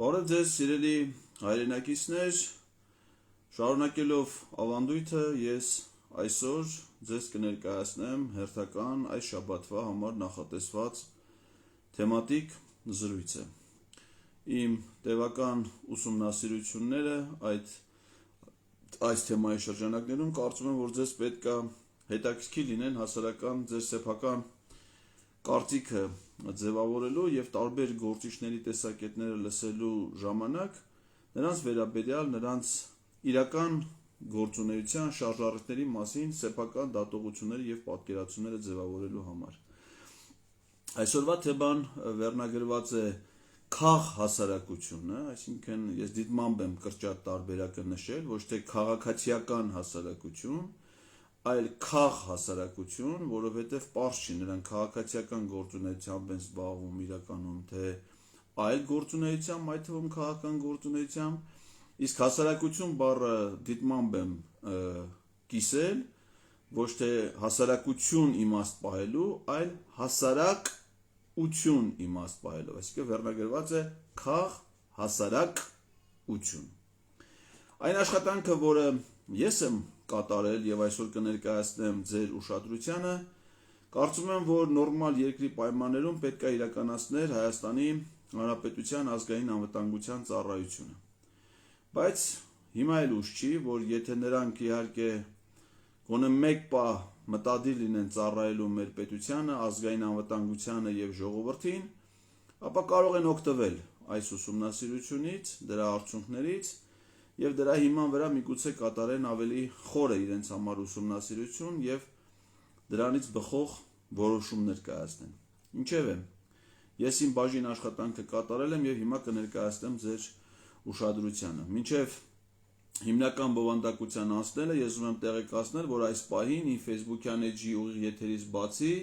Բարև ձեզ սիրելի հայրենակիցներ, շարունակելով ավանդույթը ես այսօր ձեզ կներկայացնեմ հերթական այս շաբաթվա համար նախատեսված թեմատիկ զրույցը։ Իմ տևական ուսումնասիրությունները այս թեմայի շրջանակներում կարծում եմ, որ ձեզ պետք է հետաքրքիր լինեն հասարական ձեր սեփական կարծիքը ձևավորելու եւ տարբեր գործիչների տեսակետները լսելու ժամանակ նրանց վերաբերյալ նրանց իրական գործունեության շարժառիթների մասին սեփական դատողությունները եւ պատկերացումները ձևավորելու համար։ Այսօրվա թեման վերնագրված է քաղ հասարակությունը, այսինքն ես դիտմամբ եմ կրճատ տարբերակը նշել, ոչ թե քաղաքացիական հասարակություն, այլ քաղ հասարակություն, որովհետև պարզ չի նրանք քաղաքացիական գործունեությամբ են զբաղվում իրականում, թե այլ գործունեությամբ, այդ թվում քաղաքական գործունեությամբ, իսկ հասարակություն բառը դիտմամբ եմ կիսել, ոչ թե հասարակություն իմաստ պահելու, այլ հասարակություն իմաստ պահելով, այսինքն վերնագրված է քաղ հասարակություն։ Այն աշխատանքը, որը ես եմ կատարել եւ այսօր կներկայացնեմ ձեր ուշադրությանը, կարծում եմ, որ նորմալ երկրի պայմաններում պետք է իրականացնել Հայաստանի Հանրապետության ազգային անվտանգության ծառայությունը։ Բայց հիմա էլ ուշ չի, որ եթե նրանք իհարկե գոնե մեկ պահ մտադիր լինեն ծառայելու մեր պետությանը, ազգային անվտանգությանը եւ ժողովրդին, ապա կարող են օգտվել այս ուսումնասիրությունից, դրա արդյունքներից եւ դրա հիման վրա միգուցե կատարեն ավելի խորը իրենց համար ուսումնասիրություն եւ դրանից բխող որոշումներ կայացնեն։ Ինչևէ, ես իմ բաժին աշխատանքը կատարել եմ եւ հիմա կներկայացնեմ ձեր ուշադրությանը։ Մինչեւ հիմնական բովանդակության անցնելը ես ուզում եմ տեղեկացնել, որ այս պահին իմ Facebook-յան էջի ուղիղ եթերից բացի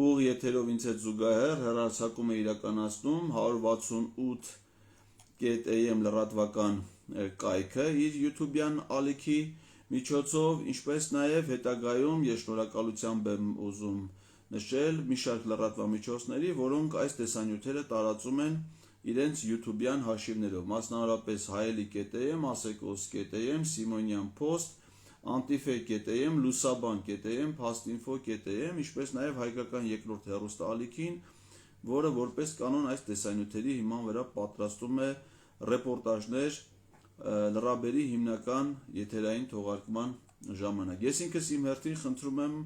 ուղիղ եթերով ինձ հետ զուգահեռ հեռարձակում է իրականացնում 168.am լրատվական կայքը իր YouTube-յան ալիքի միջոցով, ինչպես նաև հետագայում ես շնորհակալությամբ եմ ուզում նշել մի շարք լրատվամիջոցների, որոնք այս տեսանյութերը տարածում են իրենց YouTube-յան հաշիվներով, մասնավորապես հայելի.am, ասեկոս.am, Սիմոնյան Post, Antife.am, Լուսաբան.am, Փաստինֆո.am, ինչպես նաև հայկական երկրորդ հեռուստաալիքին, որը որպես կանոն այս տեսանյութերի հիման վրա պատրաստում է ռեպորտաժներ լրաբերի հիմնական եթերային թողարկման ժամանակ։ Ես ինքս իմ հերթին խնդրում եմ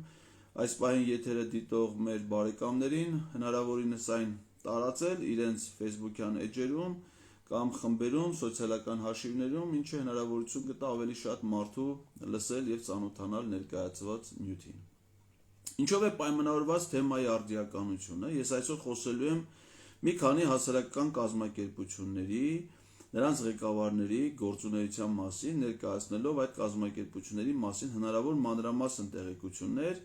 այս պահին եթերը դիտող մեր բարեկամներին հնարավորինս այն տարածել իրենց Facebook-յան էջերում կամ խմբերում, սոցիալական հաշիվներում, ինչը հնարավորություն կտա ավելի շատ մարդու լսել եւ ծանոթանալ ներկայացված նյութին։ Ինչով է պայմանավորված թեմայի արդիականությունը, ես այսօր խոսելու եմ մի քանի հասարակական կազմակերպությունների, նրանց ղեկավարների գործունեության մասին, ներկայացնելով այդ կազմակերպությունների մասին հնարավոր մանրամասն տեղեկություններ,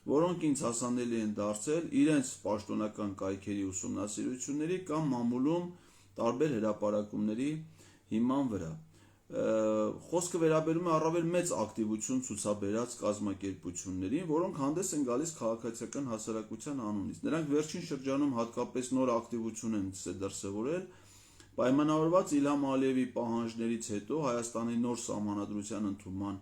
որոնք ինձ հասանելի են դարձել իրենց պաշտոնական կայքերի ուսումնասիրությունների կամ մամուլում տարբեր հրապարակումների հիման վրա։ Խոսքը վերաբերում է առավել մեծ ակտիվություն ցուցաբերած կազմակերպություններին, որոնք հանդես են գալիս քաղաքացիական հասարակության անունից։ Նրանք վերջին շրջանում հատկապես նոր ակտիվություն են դրսևորել, պայմանավորված Իլհամ Ալիևի պահանջներից հետո Հայաստանի նոր սահմանադրության ընդունման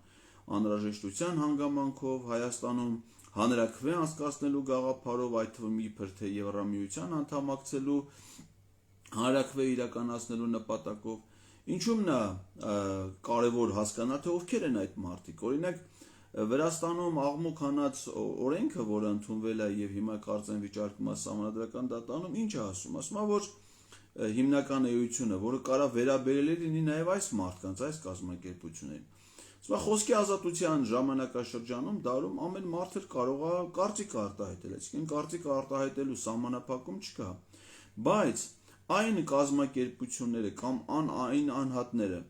անհրաժեշտության հանգամանքով, Հայաստանում հանրաքվե անցկացնելու գաղափարով, այդ թվում իբր թե Եվրամիության անդամակցելու հանրաքվե իրականացնելու նպատակով, ինչու՞մն է կարևոր հասկանալ, թե ովքեր են այդ մարդիկ։ Օրինակ, Վրաստանում աղմուկ հանած օրենքը, որը ընդունվել է եւ հիմա կարծեմ վիճարկում է սահմանադրական դատարանում, ինչ է ասում։ Ասում է, որ հիմնական էությունը, որը կարա վերաբերել լինի նաև այս մարդկանց, այս կազմակերպություններին։ Ասում է, խոսքի ազատության ժամանակաշրջանում դարում ամեն մարդ կարող է կարծիք արտահայտել, այսինքն կարծիք արտահայտելու սահմանափակում չկա, բայց այն կազմակերպությունները կամ այն անհատները,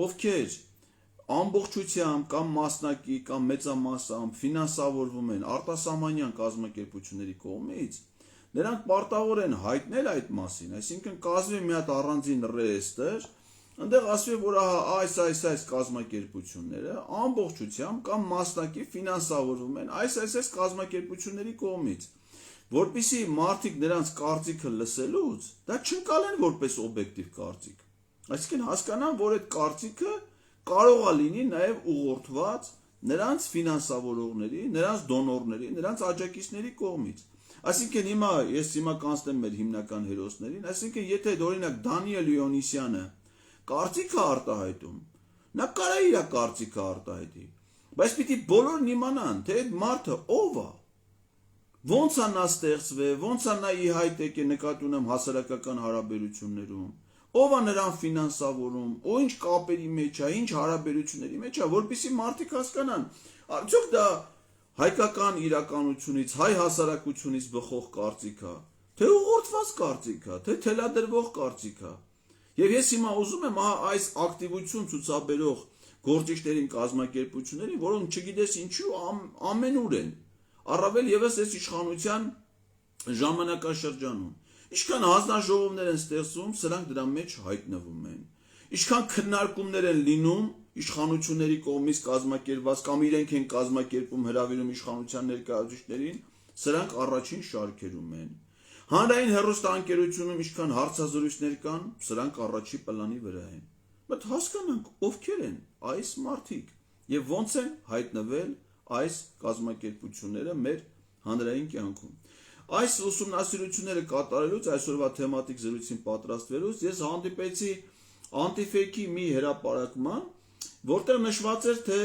ովքեր ամբողջությամբ կամ մասնակի կամ մեծամասամբ ֆինանսավորվում են արտասահմանյան կազմակերպությունների կողմից, նրանք պարտավոր են հայտնել այդ մասին, այսինքն կազմի մի հատ առանձին ռեեստր, այնտեղ ասվի, որ այս կազմակերպությունները ամբողջությամբ կամ մասնակի ֆինանսավորվում են այս կազմակերպությունների կողմից։ որպեսզի մարդիկ նրանց կարծիքը լսելուց դա չընկալեն որպես օբյեկտիվ կարծիք։ Այսինքն հասկանան, որ այդ կարծիքը կարող է լինի նաև ուղղորդված նրանց ֆինանսավորողների, նրանց դոնորների, նրանց աջակիցների կողմից։ Այսինքն ես հիմա կանցնեմ մեր հիմնական հերոսներին, այսինքն եթե օրինակ Դանիել Իոնիսյանը կարծիքը արտահայտում, նա կարա իր կարծիքը արտահայտի, բայց պիտի բոլորն իմանան, թե այդ մարդը ով է, ոնց է նա ստեղծվել, ոնց է նա ի հայտ եկել նկատի ունեմ հասարակական հարաբերություններում, ով է նրան ֆինանսավորում, ու ինչ կապերի մեջ է, ինչ հարաբերությունների մեջ է, որպեսզի մարդիկ հասկանան, արդյոք դա հայկական իրականությունից, հայ հասարակությունից բխող կարծիք է, թե ուղղորդված կարծիք է, թե թելադրվող կարծիք է։ Եվ ես հիմա ուզում եմ այս ակտիվություն ցուցաբերող գործիչներին, կազմակերպություններին, որոնք չգիտես ինչու ամենուր են, առավել ևս այս իշխանության ժամանակաշրջանում։ Ինչքան հանձնաժողովներ են ստեղծվում, սրանք դրա մեջ հայտնվում են։ Ինչքան քննարկումներ են լինում իշխանությունների կողմից կազմակերպված կամ իրենք են կազմակերպում հրավիրում իշխանության ներկայացուցիչներին, սրանք առաջին շարքերում են։ Հանրային հեռուստաընկերությունում ինչքան հարցազրույցներ կան, սրանք առաջի պլանի վրա են։ Բայց հասկանանք ովքեր են այս մարդիկ եւ ոնց են հայտնվել այս կազմակերպությունները մեր հանրային կյանքում։ Այս ուսումնասիրությունները կատարելուց, այսօրվա թեմատիկ զրույցին պատրաստվելուց ես հանդիպեցի Antifake-ի մի հրապարակման, որտեղ նշված էր, թե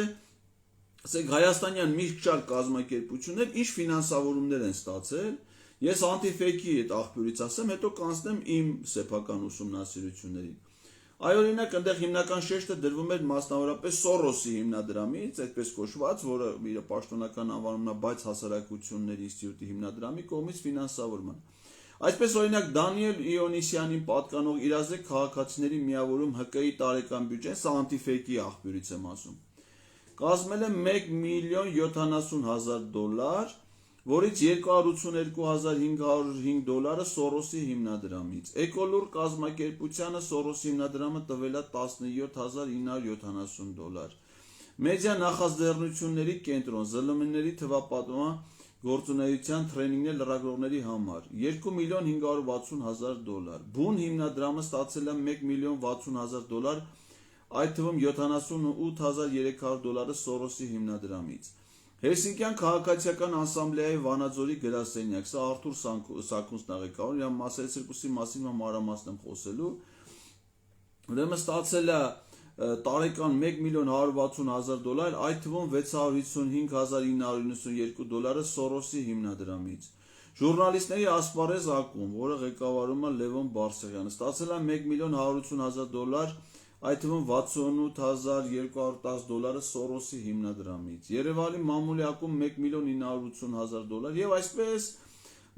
ասենք հայաստանյան մի շարք կազմակերպություններ ինչ ֆինանսավորումներ են ստացել։ Ես Antifake-ի այդ աղբյուրից ասեմ, հետո կանցնեմ իմ սեփական ուսումնասիրություններին։ Այ օրինակ այնտեղ հիմնական շեշտը դրվում էր մասնավորապես Սորոսի հիմնադրամից, այդպես կոչված, որը իր պաշտոնական անվանումն է Բայց հասարակությունների ինստիտուտի հիմնադրամի կողմից ֆինանսավորման։ Այսպես օրինակ Դանիել Իոնիսյանին պատկանող իրազեկ քաղաքացիների միավորում ՀԿ-ի տարեկան բյուջեն, սա Antifake-ի աղբյուրից եմ ասում, կազմել է $1,070,000, որից $282,505 Սորոսի հիմնադրամից։ Էկոլուր կազմակերպությանը Սորոսի հիմնադրամը տվել է $17,970։ Մեդիա նախաձեռնությունների կենտրոն ԶԼՄ-ների թվապատման գործունեության թրեյնինգներ լրագրողների համար $2,560,000։ Բուն հիմնադրամը ստացել է $1,060,000, այդ թվում $78,300 Սորոսի հիմնադրամից։ Հելսինկյան քաղաքացիական ասամբլեայի Վանաձորի գրասենյակ, սա Արթուր Սաքունցն է ղեկավարում, իրան մասերկուսի մասին մանրամասն եմ խոսելու, ուրեմն ստացել է տարեկան $1,160,000, այդ թվում $655,992 Սորոսի հիմնադրամից։ Ժուրնալիստների ասպարեզ ակումբ, որը ղեկավարում է Լևոն Բարսեղյանը, ստացել է $1,180,000, այդ թվում $68,210 Սորոսի հիմնադրամից։ Երևանի մամուլի ակումբ $1,980,000 եւ այսպես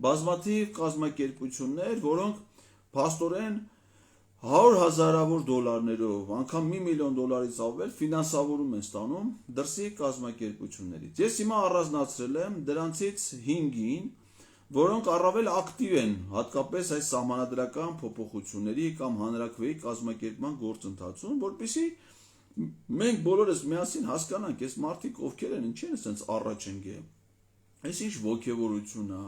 բազմաթիվ կազմակերպություններ, որոնք փաստորեն 100,000-ավոր դոլարներով, անգամ $1,000,000-ից ավել ֆինանսավորում են ստանում դրսի կազմակերպություններից։ Ես հիմա առանձնացրել եմ դրանցից 5-ին, որոնք առավել ակտիվ են հատկապես այս սահմանադրական փոփոխությունների կամ հանրաքվեի կազմակերպման գործընթացում, որպեսզի մենք բոլորս միասին հասկանանք, այս մարդիկ ովքեր են, ինչ են ասենց առաջ ընկել։ Այս ինչ ոգևորություն է,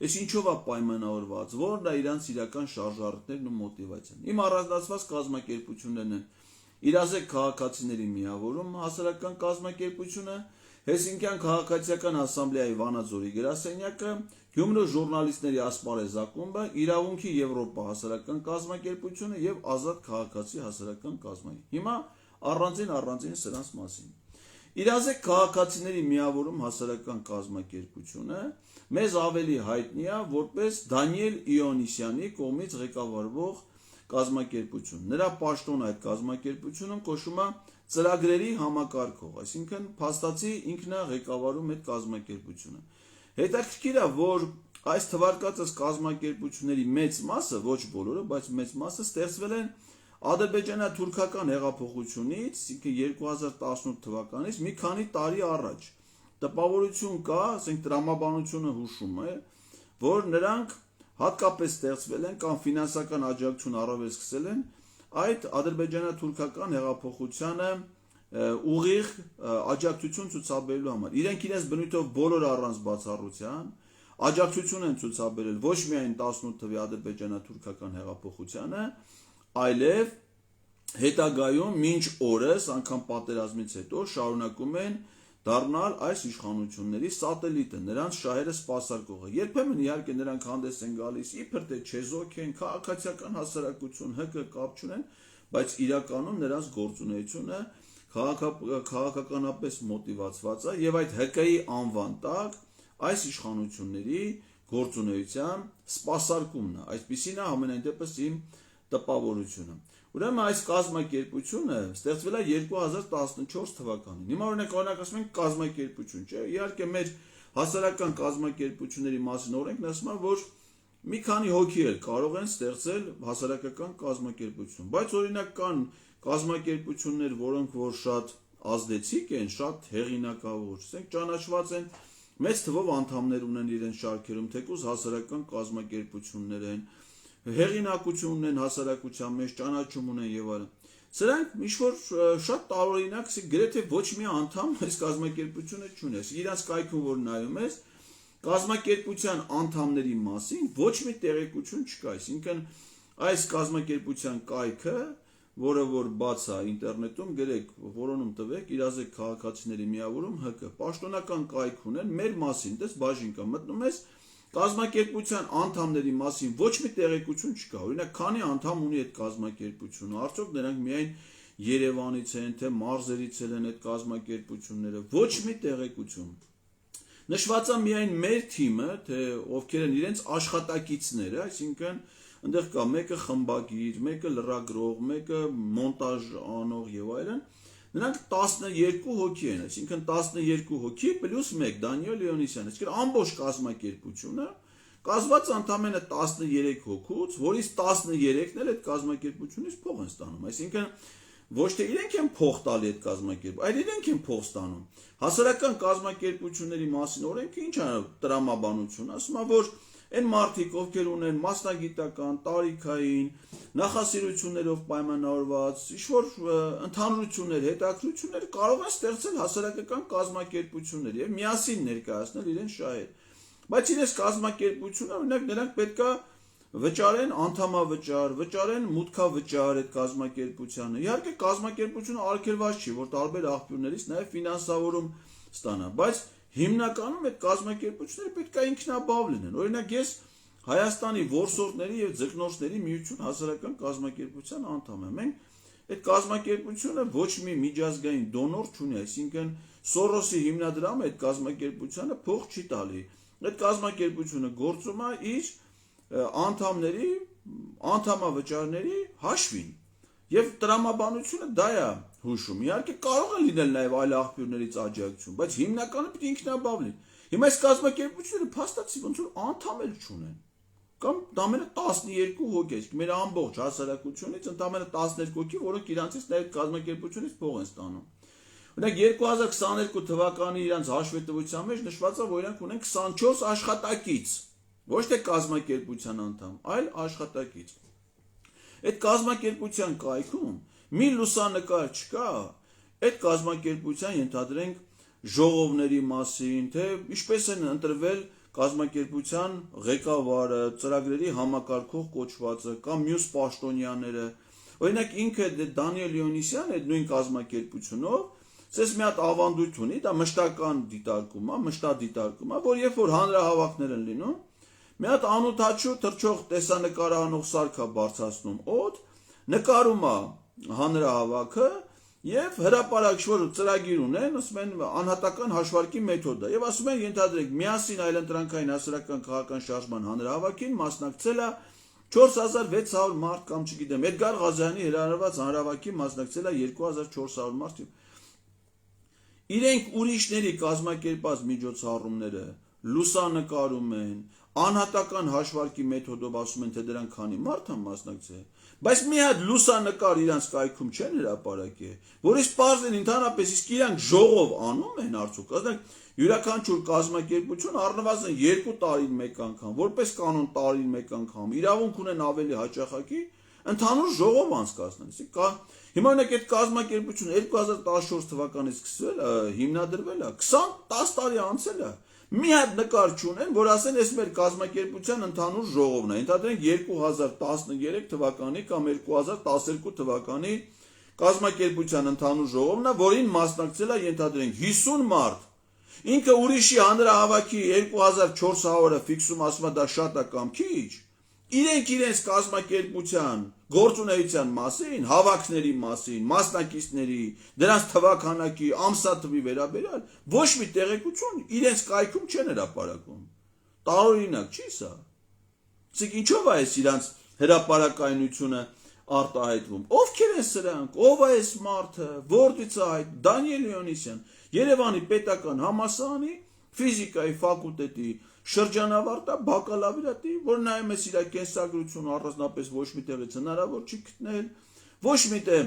այս ինչով է պայմանավորված, որն է իրանց իրական շարժառիթներն ու մոտիվացիան։ Իմ առանձնացված կազմակերպություններն են իրազեկ քաղաքացիների միավորում հասարակական կազմակերպությունը, Հելսինկյան քաղաքացիական ասամբլեայի Վանաձորի գրասենյակը, Գյումրու ժուրնալիստների ասպարեզ ակումբը, Իրավունքի Եվրոպա հասարակական կազմակերպությունը եւ Ազատ քաղաքացի հասարակական կազմակերպությունը։ Հիմա առանձին սրանց մասին։ Իրազեկ քաղաքացիների միավորում հասարակական կազմակերպությունը մեզ ավելի հայտնի է որպես Դանիել Իոնիսյանի կողմից ղեկավարվող կազմակերպություն։ Նրա պաշտոնը այդ կազմակերպությունում կոչվում է ծրագրերի համակարգող, այսինքն փաստացի ինքն է ղեկավարում այդ կազմակերպությունը։ Հետաքրքիր է, որ այս թվարկածս կազմակերպությունների մեծ մասը, ոչ բոլորը, բայց մեծ մասը ստեղծվել են ադրբեջանա-թուրքական հեղափոխությունից, 2018 թվականից մի քանի տարի առաջ։ Տպավորություն կա, ասենք տրամաբանությունը հուշում է, որ նրանք հատկապես ստեղծվել են կամ ֆինանսական աջակցություն առավել սկսել են այդ ադրբեջանա-թուրքական հեղափոխությանը ուղիղ աջակցություն ցուցաբերելու համար։ Իրենք իրենց բնույթով բոլորը առանց բացառության աջակցություն են ցուցաբերել ոչ միայն 18 թվականի ադրբեջանա-թուրքական հեղափոխությանը, այլև հետագայում մինչ օրս, անգամ պատերազմից հետո շարունակում են դառնալ այս իշխանությունների սատելիտը, նրանց շահերը սպասարկողը։ Երբեմն իհարկե նրանք հանդես են գալիս, իբր թե չեզոք են, քաղաքացիական հասարակություն, ՀԿ կապ չունեն, բայց իրականում նրանց գործունեությունը քաղաքականապես մոտիվացված է եւ այդ ՀԿ-ի անվան տակ այս իշխանությունների գործունեության սպասարկումն է։ Այսպիսին է ամենայն դեպս իմ տպավորությունը։ Ուրեմն այս կազմակերպությունը ստեղծվել է 2014 թվականին։ Հիմա օրինակ ասում ենք կազմակերպություն, չէ՞։ Իհարկե մեր հասարակական կազմակերպությունների մասին օրենքն ասում է, որ մի քանի հոգի էլ կարող են ստեղծել հասարակական կազմակերպություն, բայց օրինակ կան կազմակերպություններ, որոնք որ շատ ազդեցիկ են, շատ հեղինակավոր, ասենք ճանաչված են, մեծ թվով անդամներ ունեն իրենց շարքերում, թեկուզ հասարակական կազմակերպություններ են, հեղինակություն ունեն հասարակության մեջ, ճանաչում ունեն եւ այլն։ Սրանք ինչ-որ շատ տարօրինակ, գրեթե ոչ մի անդամ այս կազմակերպությունը չունի։ Իրանց կայքում որ նայում ես, կազմակերպության անդամների մասին ոչ մի տեղեկություն չկա։ Այսինքն այս կազմակերպության կայքը, որը որ բաց է ինտերնետում, գրեք, որոնում տվեք, իրազեկ քաղաքացիների միավորում ՀԿ, պաշտոնական կայք ունեն, մեր մասին, դες բաժին կա, մտնում ես կազմակերպության անդամների մասին ոչ մի տեղեկություն չկա։ Օրինակ, քանի անդամ ունի այդ կազմակերպությունը, արդյոք նրանք միայն Երևանից են, թե մարզերից են այդ կազմակերպությունները, ոչ մի տեղեկություն։ Նշված է միայն մեր թիմը, թե ովքեր են իրենց աշխատակիցները, այսինքն այնտեղ կա մեկը խմբագիր, մեկը լրագրող, մեկը մոնտաժ անող եւ այլն։ Նրանք 12 հոգի են, այսինքն 12 հոգի պլյուս 1 Դանիել Լեոնիսյան, այսինքն ամբողջ կազմակերպությունը կազմված ընդամենը 13 հոգուց, որից 13-ն էլ այդ կազմակերպությունից փող են ստանում, այսինքն ոչ թե իրենք են փող տալի այդ կազմակերպ, այլ իրենք են փող ստանում։ Հասարակական կազմակերպությունների մասին օրենքը ինչ է տրամաբանություն, ասում է, որ այն մարդիկ, ովքեր ունեն մասնագիտական, տարիքային, նախասիրություններով պայմանավորված, ինչ-որ ընդհանրություններ, հետաքրքրություններ կարող են ստեղծել հասարակական կազմակերպություններ եւ միասին ներկայացնել իրենց շահեր։ Բայց իրենց կազմակերպությունը, օրինակ, նրանք պետքա վճարեն անդամավճար, վճարեն մուտքավճար այդ կազմակերպությանը։ Իհարկե կազմակերպությունը արգելված չի, որ տարբեր աղբյուրներից նաեւ ֆինանսավորում ստանա, բայց հիմնականում այդ կազմակերպությունները պետք է ինքնաբավ լինեն։ Օրինակ ես Հայաստանի որսորդների եւ ձկնորսների միություն հասարակական կազմակերպության անդամ եմ։ Մենք այդ կազմակերպությունը ոչ մի միջազգային դոնոր չունի, այսինքն Սորոսի հիմնադրամը այդ կազմակերպությանը փող չի տալի։ Այդ կազմակերպությունը գործում է իր անդամների, անդամավճարների հաշվին։ Եվ տրամաբանությունը դա է հուշում։ Իհարկե կարող է լինել նաև այլ աղբյուրներից աջակցություն, բայց հիմնականը պետք է ինքնաբավ լինի։ Հիմա այս կազմակերպությունները փաստացի ոնց որ անդամ էլ չունեն։ Կամ ընդամենը 12 հոգի, մեր ամբողջ հասարակությունից ընդամենը 12 հոգի, որոնք իրանցից նաև կազմակերպությունից փող են ստանում։ Օրինակ 2022 թվականի իրանց հաշվետվության մեջ նշված է, որ իրանք ունեն 24 աշխատակից, ոչ թե կազմակերպության անդամ, այլ աշխատակից։ Այդ կազմակերպության կայքում մի լուսանկար չկա այդ կազմակերպության ենթադրենք ժողովների մասին, թե ինչպես են ընտրվել կազմակերպության ղեկավարը, ծրագրերի համակարգող կոչվածը կամ մյուս պաշտոնյաները։ Օրինակ ինքը Դանիել Լեոնիսյանը այդ նույն կազմակերպությունով ցես մի հատ ավանդույթ ունի, դա մշտական դիտարկում է, մշտադիտարկում է, որ երբ որ հանրահավաքներ են լինում, մի հատ անօթաչու թռչող տեսանկարահանող սարք է բարձրացնում օդ, նկարում է հանրահավաքը եւ հրապարակիչ որ ծրագիր ունեն, ասում են անհատական հաշվարկի մեթոդը եւ ասում են ենթադրենք միասին այլընտրանքային հասարակական քաղաքական շարժման հանրահավաքին մասնակցել է 4600 մարդ կամ չգիտեմ Էդգար Ղազարյանի հրահրված հանրահավաքի մասնակցել է 2400 մարդ։ Իրենք ուրիշների կազմակերպած միջոցառումները լուսանկարում են, անհատական հաշվարկի մեթոդով ասում են, թե դրանք քանի մարդ են մասնակցել, բայց մի հատ լուսանկար իրանց կայքում չեն հրապարակի, որից պարզ են ընդհանրապես իսկ իրանք ժողով անում են արդյոք, ասենք յուրաքանչյուր կազմակերպություն առնվազն 2 տարին մեկ անգամ, որպես կանոն տարին մեկ անգամ, իրավունք ունեն ավելի հաճախակի ընդհանուր ժողով անցկացնել։ Հիմա օրինակ այդ կազմակերպությունը 2014 թվականից սկսվել, հիմնադրվել է, 10 տարի անցել է։ մի հատ նկար չունեն, որ ասեն, այս մեր կազմակերպության ընդհանուր ժողովն է, ընդհանրենք 2013 թվականի կամ 2012 թվականի կազմակերպության ընդհանուր ժողովն է, որին մասնակցել է ընդհանրենք 50 մարդ, ինքը ուրիշի հանրահավաքի 2400-ը ֆիքսում ասում է դա շատ է կամ քիչ, իրենք իրենց կազմակերպության գործունեության մասին, հավաքների մասին, մասնակիցների, դրանց թվականակի, ամսաթվի վերաբերյալ ոչ մի տեղեկություն իրենց կայքում չեն հրապարակում։ Տարօրինակ չի սա։ Իսկ ինչով է այս իրանց հրապարակայնությունը արտահայտվում։ Ովքեր են սրանք, ով է այս մարդը, որտից է այդ, Դանիել Լեոնիսյան, Երևանի պետական համալսարանի ֆիզիկայի ֆակուլտետի շրջանավարտա բակալավրիատի, որ նայում ես իր կենսագրությունը առանձնապես ոչ մի տեղից հնարավոր չի գտնել, ոչ մի տեղ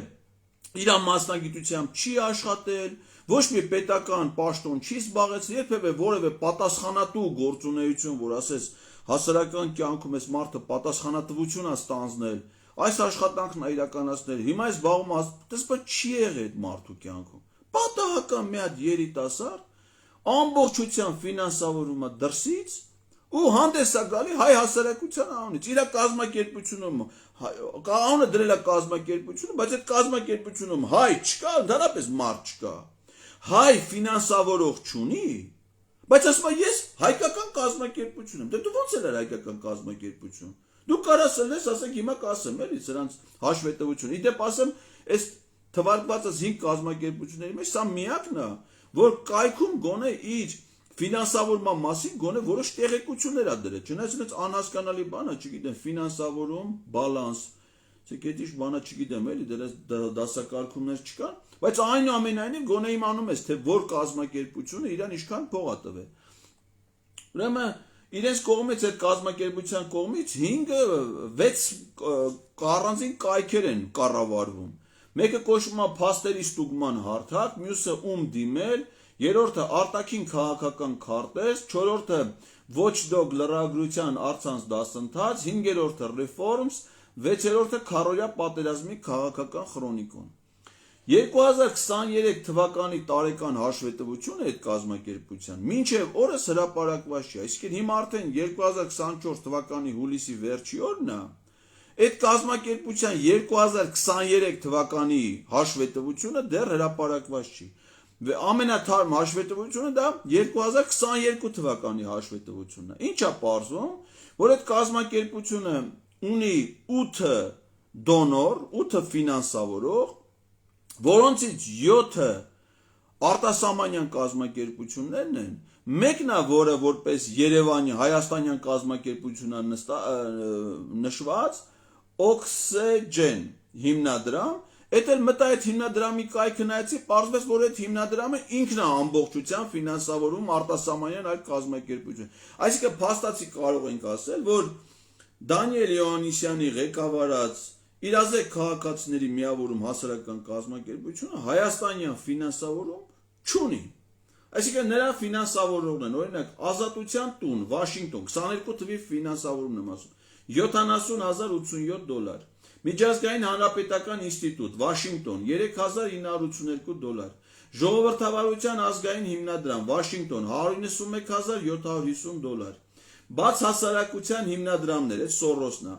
իր մասնագիտությամբ չի աշխատել, ոչ մի պետական պաշտոն չի զբաղեցրել, երբևէ որևէ պատասխանատու գործունեություն, որ ասես հասարակական կյանքում այս մարդը պատասխանատվություն է ստանձնել, այս աշխատանքն է իրականացնել, հիմա այս զբաղվում դեսպա չի եղել այդ մարդու կյանքում։ Պատահական մի հատ երիտասարդ ամբողջությամբ ֆինանսավորում է դրսից ու հանդես է գալի հայ հասարակության անունից, իր կազմակերպությունում, անունը դրել է կազմակերպությունը, բայց այդ կազմակերպությունում հայ չկա, ընդհանրապես մարդ չկա, հայ ֆինանսավորող չունի, բայց ասում է ես հայկական կազմակերպություն եմ, դե դու ո՞նց էր հայկական կազմակերպություն, դու կարաս ելնես, ասենք հիմա կասեմ էլի սրանց հաշվետվություն, իդեպ ասեմ, այս թվարկվածս 5 կազմակերպությունների մեջ սա միակն է, որ կայքում գոնե իր ֆինանսավորման մասին գոնե որոշ տեղեկություններ է դրել, չնայած անհասկանալի բան է, չգիտեմ, ֆինանսավորում, բալանս, ցեկետիշ բանը չգիտեմ էլի, դրանց դասակարգումներ չկան, բայց այնուամենայնիվ գոնե իմանում ես, թե որ կազմակերպությունը իրան ինչքան փող է տվել։ Ուրեմն իրենց կողմից այդ կազմակերպության կողմից 6 առանձին կայքեր են կառավարվում։ Մեկը կոչվում է փաստերի ստուգման հարթակ, մյուսը ում դիմել, երրորդը արտաքին քաղաքական քարտեզ, չորրորդը watchdog լրագրության առցանց դասընթաց, հինգերորդը reforms, վեցերորդը քարոզիա պատերազմի քաղաքական քրոնիկոն։ 2023 թվականի տարեկան հաշվետվությունը այդ կազմակերպության մինչև օրս հրապարակված չի, այսինքն հիմա արդեն 2024 թվականի հուլիսի վերջի օրն է, այդ կազմակերպության 2023 թվականի հաշվետվությունը դեռ հրապարակված չի։ Ամենաթարմ հաշվետվությունը դա 2022 թվականի հաշվետվությունն է։ Ինչ է պարզվում, որ այդ կազմակերպությունը ունի 8 դոնոր, 8 ֆինանսավորող, որոնցից 7-ը արտասահմանյան կազմակերպություններն են, մեկն է, որը որպես Երևանի հայաստանյան կազմակերպությունն նշված Oxygen հիմնադրամ, այդ էլ մտա այդ հիմնադրամի կայքը նայեցի, պարզվեց, որ այդ հիմնադրամը ինքն է ամբողջությամբ ֆինանսավորում արտասահմանյան այլ կազմակերպություն։ Այսինքն փաստացի կարող ենք ասել, որ Դանիել Լեոնիսյանի ղեկավարած իրազեկ քաղաքացիների միավորում հասարակական կազմակերպությունը հայաստանյան ֆինանսավորում չունի։ Այսինքն նրա ֆինանսավորողն են, օրինակ Ազատության տուն, Վաշինգտոն, 22 թվի ֆինանսավորումն եմ ասում, $70,087, Միջազգային հանրապետական ինստիտուտ, Վաշինգտոն, $3,982, Ժողովրդավարության ազգային հիմնադրամ, Վաշինգտոն, $191,750, Բաց հասարակության հիմնադրամներ, այդ Սորոսն է,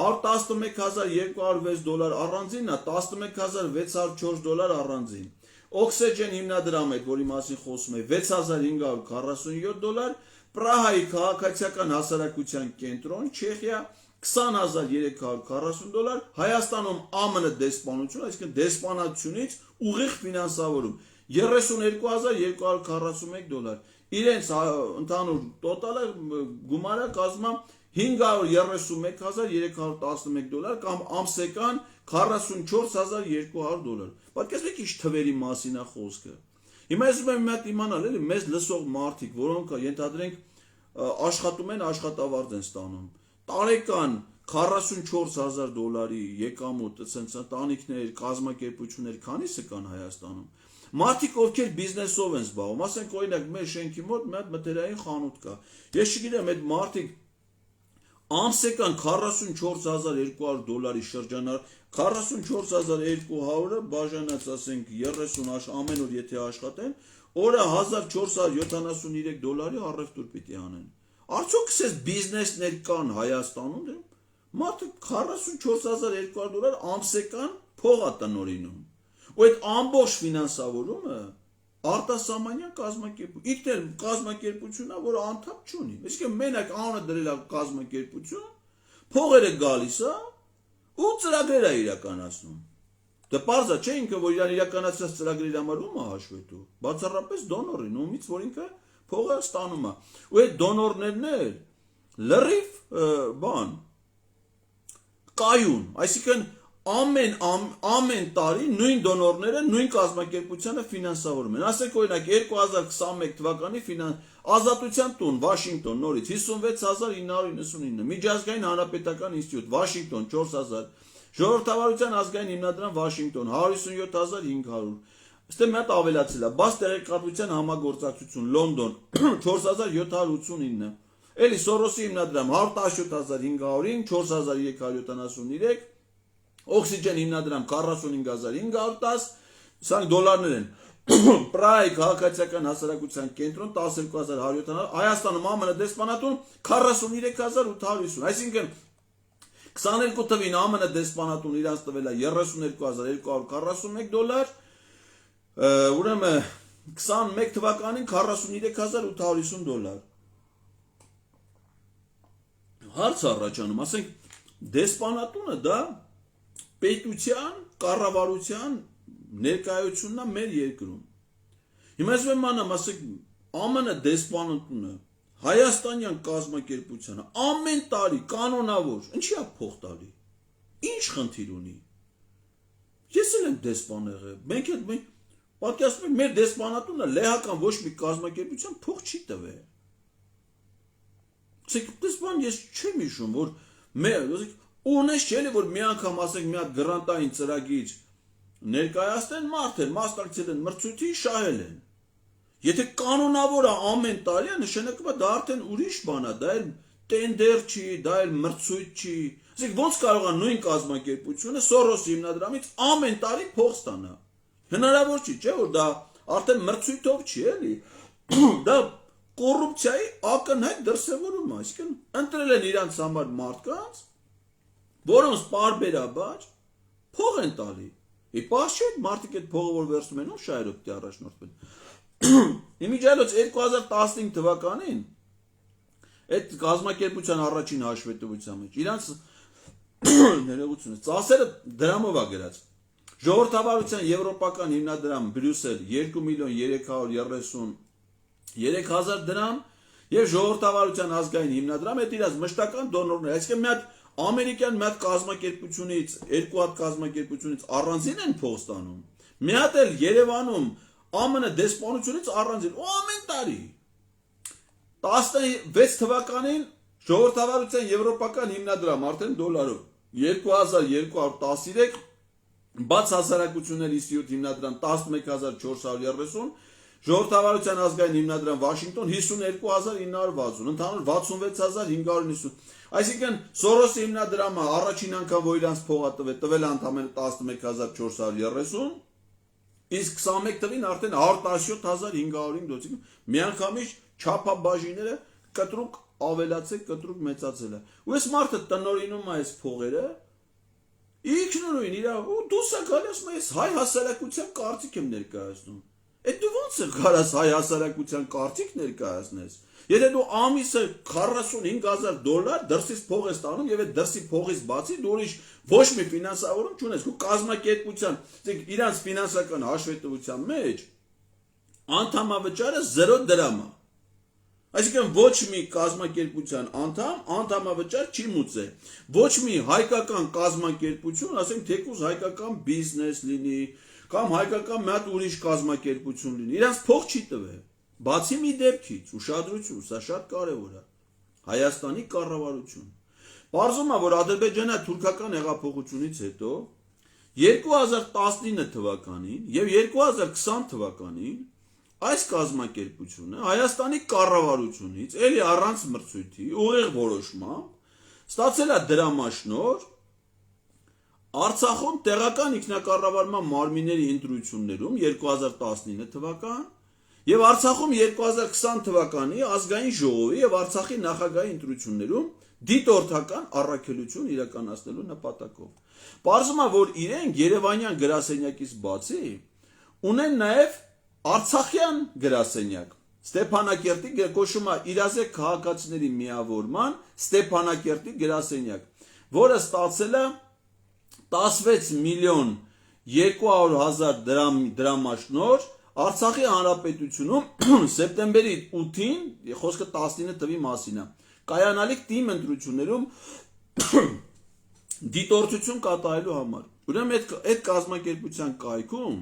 $111,206 առանձին է, $11,604 առանձին, Oxygen հիմնադրամը, որի մասին խոսում է, $6,547, Պրահայի քաղաքացիական հասարակության կենտրոն, Չեխիա, $20,340, Հայաստանում ԱՄՆ դեսպանություն, այսինքն դեսպանությունից ուղիղ ֆինանսավորում, $32,241, իրենց ընդհանուր տոտալը գումարը կազմում $531,311 կամ ամսական $44,200։ Պատկերացրեք ինչ թվերի մասին է խոսքը։ Հիմա ես ուզում եմ մի հատ իմանալ, էլի մեզ լսող մարդիկ, որոնք ենթադրենք աշխատում են, աշխատավարձ են ստանում, տարեկան $44,000 եկամուտ, ասենց ընտանիքներ, կազմակերպություններ քանիսը կան Հայաստանում։ Մարդիկ ովքեր բիզնեսով են զբաղվում, ասենք օրինակ մեր շենքի մոտ մի հատ մթերային խանութ կա։ Ես չգիտեմ այդ մարդիկ ամսական $44,200 շրջանառ, $44,200-ը բաժանած ասենք 30 ամեն օր եթե աշխատեն, օրը 1473 առևտուր պիտի անեն։ Արդյոք քսես բիզնեսներ կան Հայաստանում, մարդը 44200 ամսեկան փող է տնօրինում։ Ու այդ ամբողջ ֆինանսավորումը արտասահմանյան կազմակերպություն, իհարկե կազմակերպությունն է, որ անդամ չունի։ Այսինքն մենակ անունը դրել է կազմակերպություն, փողերը գալիս է ու ծրագրեր է իրականացնում։ Դե պարզ է, չէ՞ ինքը որ իրան իրականացած ծրագրերի համար ում է հաշվետու։ Բացառապես դոնորին, ումից որ ինքը փողը ստանում է։ Ու այդ դոնորներն էլ լրիվ կայուն, այսինքն ամեն տարի նույն դոնորները նույն կազմակերպությանը ֆինանսավորում են։ Ասենք օրինակ 2021 թվականի Ազատության տուն, Վաշինգտոն, նորից 56999, Միջազգային հանրապետական ինստիտուտ, Վաշինգտոն 4000, Ժողովրդավարության ազգային հիմնադրամ, Վաշինգտոն 150500, Ստե մի հատ ավելացել է, բաց տեղեկատվության համագործակցություն, Լոնդոն 4789, էլի Սորոսի հիմնադրամ 117505, 4373, Օքսիջեն հիմնադրամ 45510, սրանք դոլարներ են, Պրայ քաղաքացիական հասարակության կենտրոն 12170, Հայաստանում ԱՄՆ դեսպանատուն 43850, այսինքն 22 թվին ԱՄՆ դեսպանատուն իրանց տվել է 32241 դոլար, ուրեմն 21 թվականին 43850 դոլար։ Հարց առաջանում, ասենք դեսպանատունը դա պետության, կառավարության ներկայությունն է մեր երկրում։ Հիմա ես մանամ, ասենք ԱՄՆ դեսպանատունը Հայաստանյան կազմակերպությանը ամեն տարի կանոնավոր ինչի է փող տալի։ Ինչ խնդիր ունի։ Ես էլ եմ դեսպան եղել։ Մենք պատկերացնում ենք մեր դեսպանատունը լեհական ոչ մի կազմակերպության փող չի տվել։ Դեսպան ես չեմ հիշում, որ ունես չէ՞ որ մի անգամ ասենք մի հատ գրանտային ծրագիր ներկայացնեն մարդեր, մասնակցել են մրցույթի, շահել են։ Եթե կանոնավոր է ամեն տարի, նշանակում է դա արդեն ուրիշ բան է, դա էլ տենդեր չի, դա էլ մրցույթ չի։ Ասենք ոնց կարող է նույն կազմակերպությունը Սորոսի հիմնադրամից ամեն տարի փող ստանա։ Հնարավոր չի, չէ՞ որ դա արդեն մրցույթով չի, էլի։ Դա կոռուպցիայի ակնհայտ դրսևորում է, այսինքն ընտրել են իրանց համար մարդկանց, որոնց պարբերաբար փող են տալի։ Իպաշ չէ մարդիկ այդ փողը որ վերցնում են ու շահերով պիտի առաջնորդվեն։ Իմիջիայլոց 2015 թվականին այդ կազմակերպության առաջին հաշվետվության մեջ իրանց ներողությունը ծասերը դրամով է գրած։ Ժողովրդավարության եվրոպական հիմնադրամ Բրյուսել 2,333,000 դրամ եւ ժողովրդավարության ազգային հիմնադրամ այդ իրաց մշտական դոնորներ, այսինքն մի հատ ամերիկյան մի հատ կազմակերպությունից, երկու հատ կազմակերպությունից առանձին են փող ստանում։ Մի հատ էլ Երևանում ԱՄՆ դեսպանությունից առանձին ու ամեն տարի 16 թվականին ժողովրդավարության եվրոպական հիմնադրամ արդեն դոլարով 2213, բաց հասարակությունների ինստիտուտ հիմնադրամ 11430, ժողովրդավարության ազգային հիմնադրամ Վաշինգտոն 52960, ընդհանուր 66590։ Այսինքն Սորոսի հիմնադրամը առաջին անգամ որ իրանց փողը տվել ընդամենը 11430, իսկ 21 թվին արդեն 117505 դոլար։ Միանգամից չափաբաժինները կտրուկ ավելացել, կտրուկ մեծացել է։ Ու այս մարդը տնօրինում է այս փողերը, ինքնուրույն իր ու դուս է գալիս ես հայ հասարակության կարծիք եմ ներկայացնում։ Այդ դու ո՞նց է կարաս հայ հասարակության կարծիք ներկայացնես։ Եթե դու ամիսը 45000 դոլար դրսից փող ես տանում եւ այդ դրսի փողից բացի դու ուրիշ ոչ մի ֆինանսավորում չունես, ու կազմակերպության, իրանց ֆինանսական հաշվետվության մեջ անդամավճարը 0 դրամ է։ Այսինքն ոչ մի կազմակերպության անդամավճար չի մուծել։ Ոչ մի հայկական կազմակերպություն, ասենք թեկուզ հայկական բիզնես լինի, կամ հայկական մի հատ ուրիշ կազմակերպություն լինի, իրանց փող չի տվել։ Բացի մի դեպքից, ուշադրություն, սա շատ կարևոր է։ Հայաստանի կառավարություն։ Պարզվում է, որ Ադրբեջանը թուրքական հեղափոխությունից հետո 2019 թվականին եւ 2020 թվականին այս կազմակերպությունը Հայաստանի կառավարությունից էլի առանց մրցույթի ուղիղ որոշմամբ ստացել է դրամաշնոր Արցախում տեղական ինքնակառավարման մարմինների ընտրություններում 2019 թվական Եվ Արցախում 2020 թվականի ազգային ժողովի եւ Արցախի նախագահի ընտրություններում դիտորդական առաքելություն իրականացնելու նպատակով։ Պարզվում է, որ իրենք Երևանյան գրասենյակից բացի ունեն նաեւ Արցախյան գրասենյակ։ Ստեփանակերտի կոչվում է իրազեկ քաղաքացիների միավորման Ստեփանակերտի գրասենյակ, որը ստացել է 16 միլիոն 200,000 դրամաշնոր Արցախի հանրապետությունում սեպտեմբերի 8-ին, խոսքը 19 թվի մասին է, կայանալիք թիմ ընտրություններում դիտորդություն կատարելու համար։ Ուրեմն այդ կազմակերպության կայքում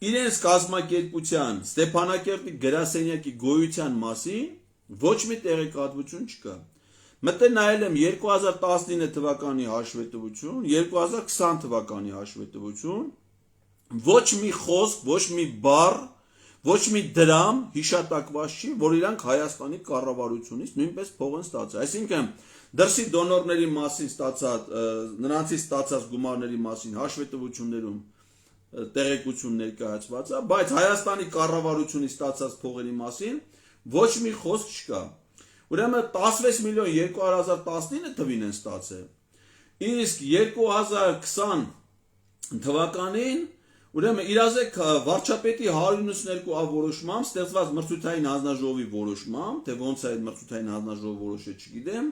իրենց կազմակերպության Ստեփանակերտի գրասենյակի գոյության մասին ոչ մի տեղեկատվություն չկա։ Մտել նայել եմ 2019 թվականի հաշվետվություն, 2020 թվականի հաշվետվություն, ոչ մի խոսք, ոչ մի բառ, ոչ մի դրամ հիշատակված չի, որ իրանք Հայաստանի կառավարությունից նույնպես փող են ստացել։ Այսինքն դրսի դոնորների մասին ստացած, նրանցից ստացած գումարների մասին հաշվետվություններում տեղեկություն ներկայացված է, բայց Հայաստանի կառավարությունից ստացած փողերի մասին ոչ մի խոսք չկա։ Ուրեմն 16 միլիոն 200,019 թվին են ստացել։ Իսկ 2020 թվականին ուրեմն իրազեկ վարչապետի 192 որոշմամբ ստեղծված մրցութային հանձնաժողովի որոշմամբ, թե ոնց է այդ մրցութային հանձնաժողովը որոշել, չգիտեմ,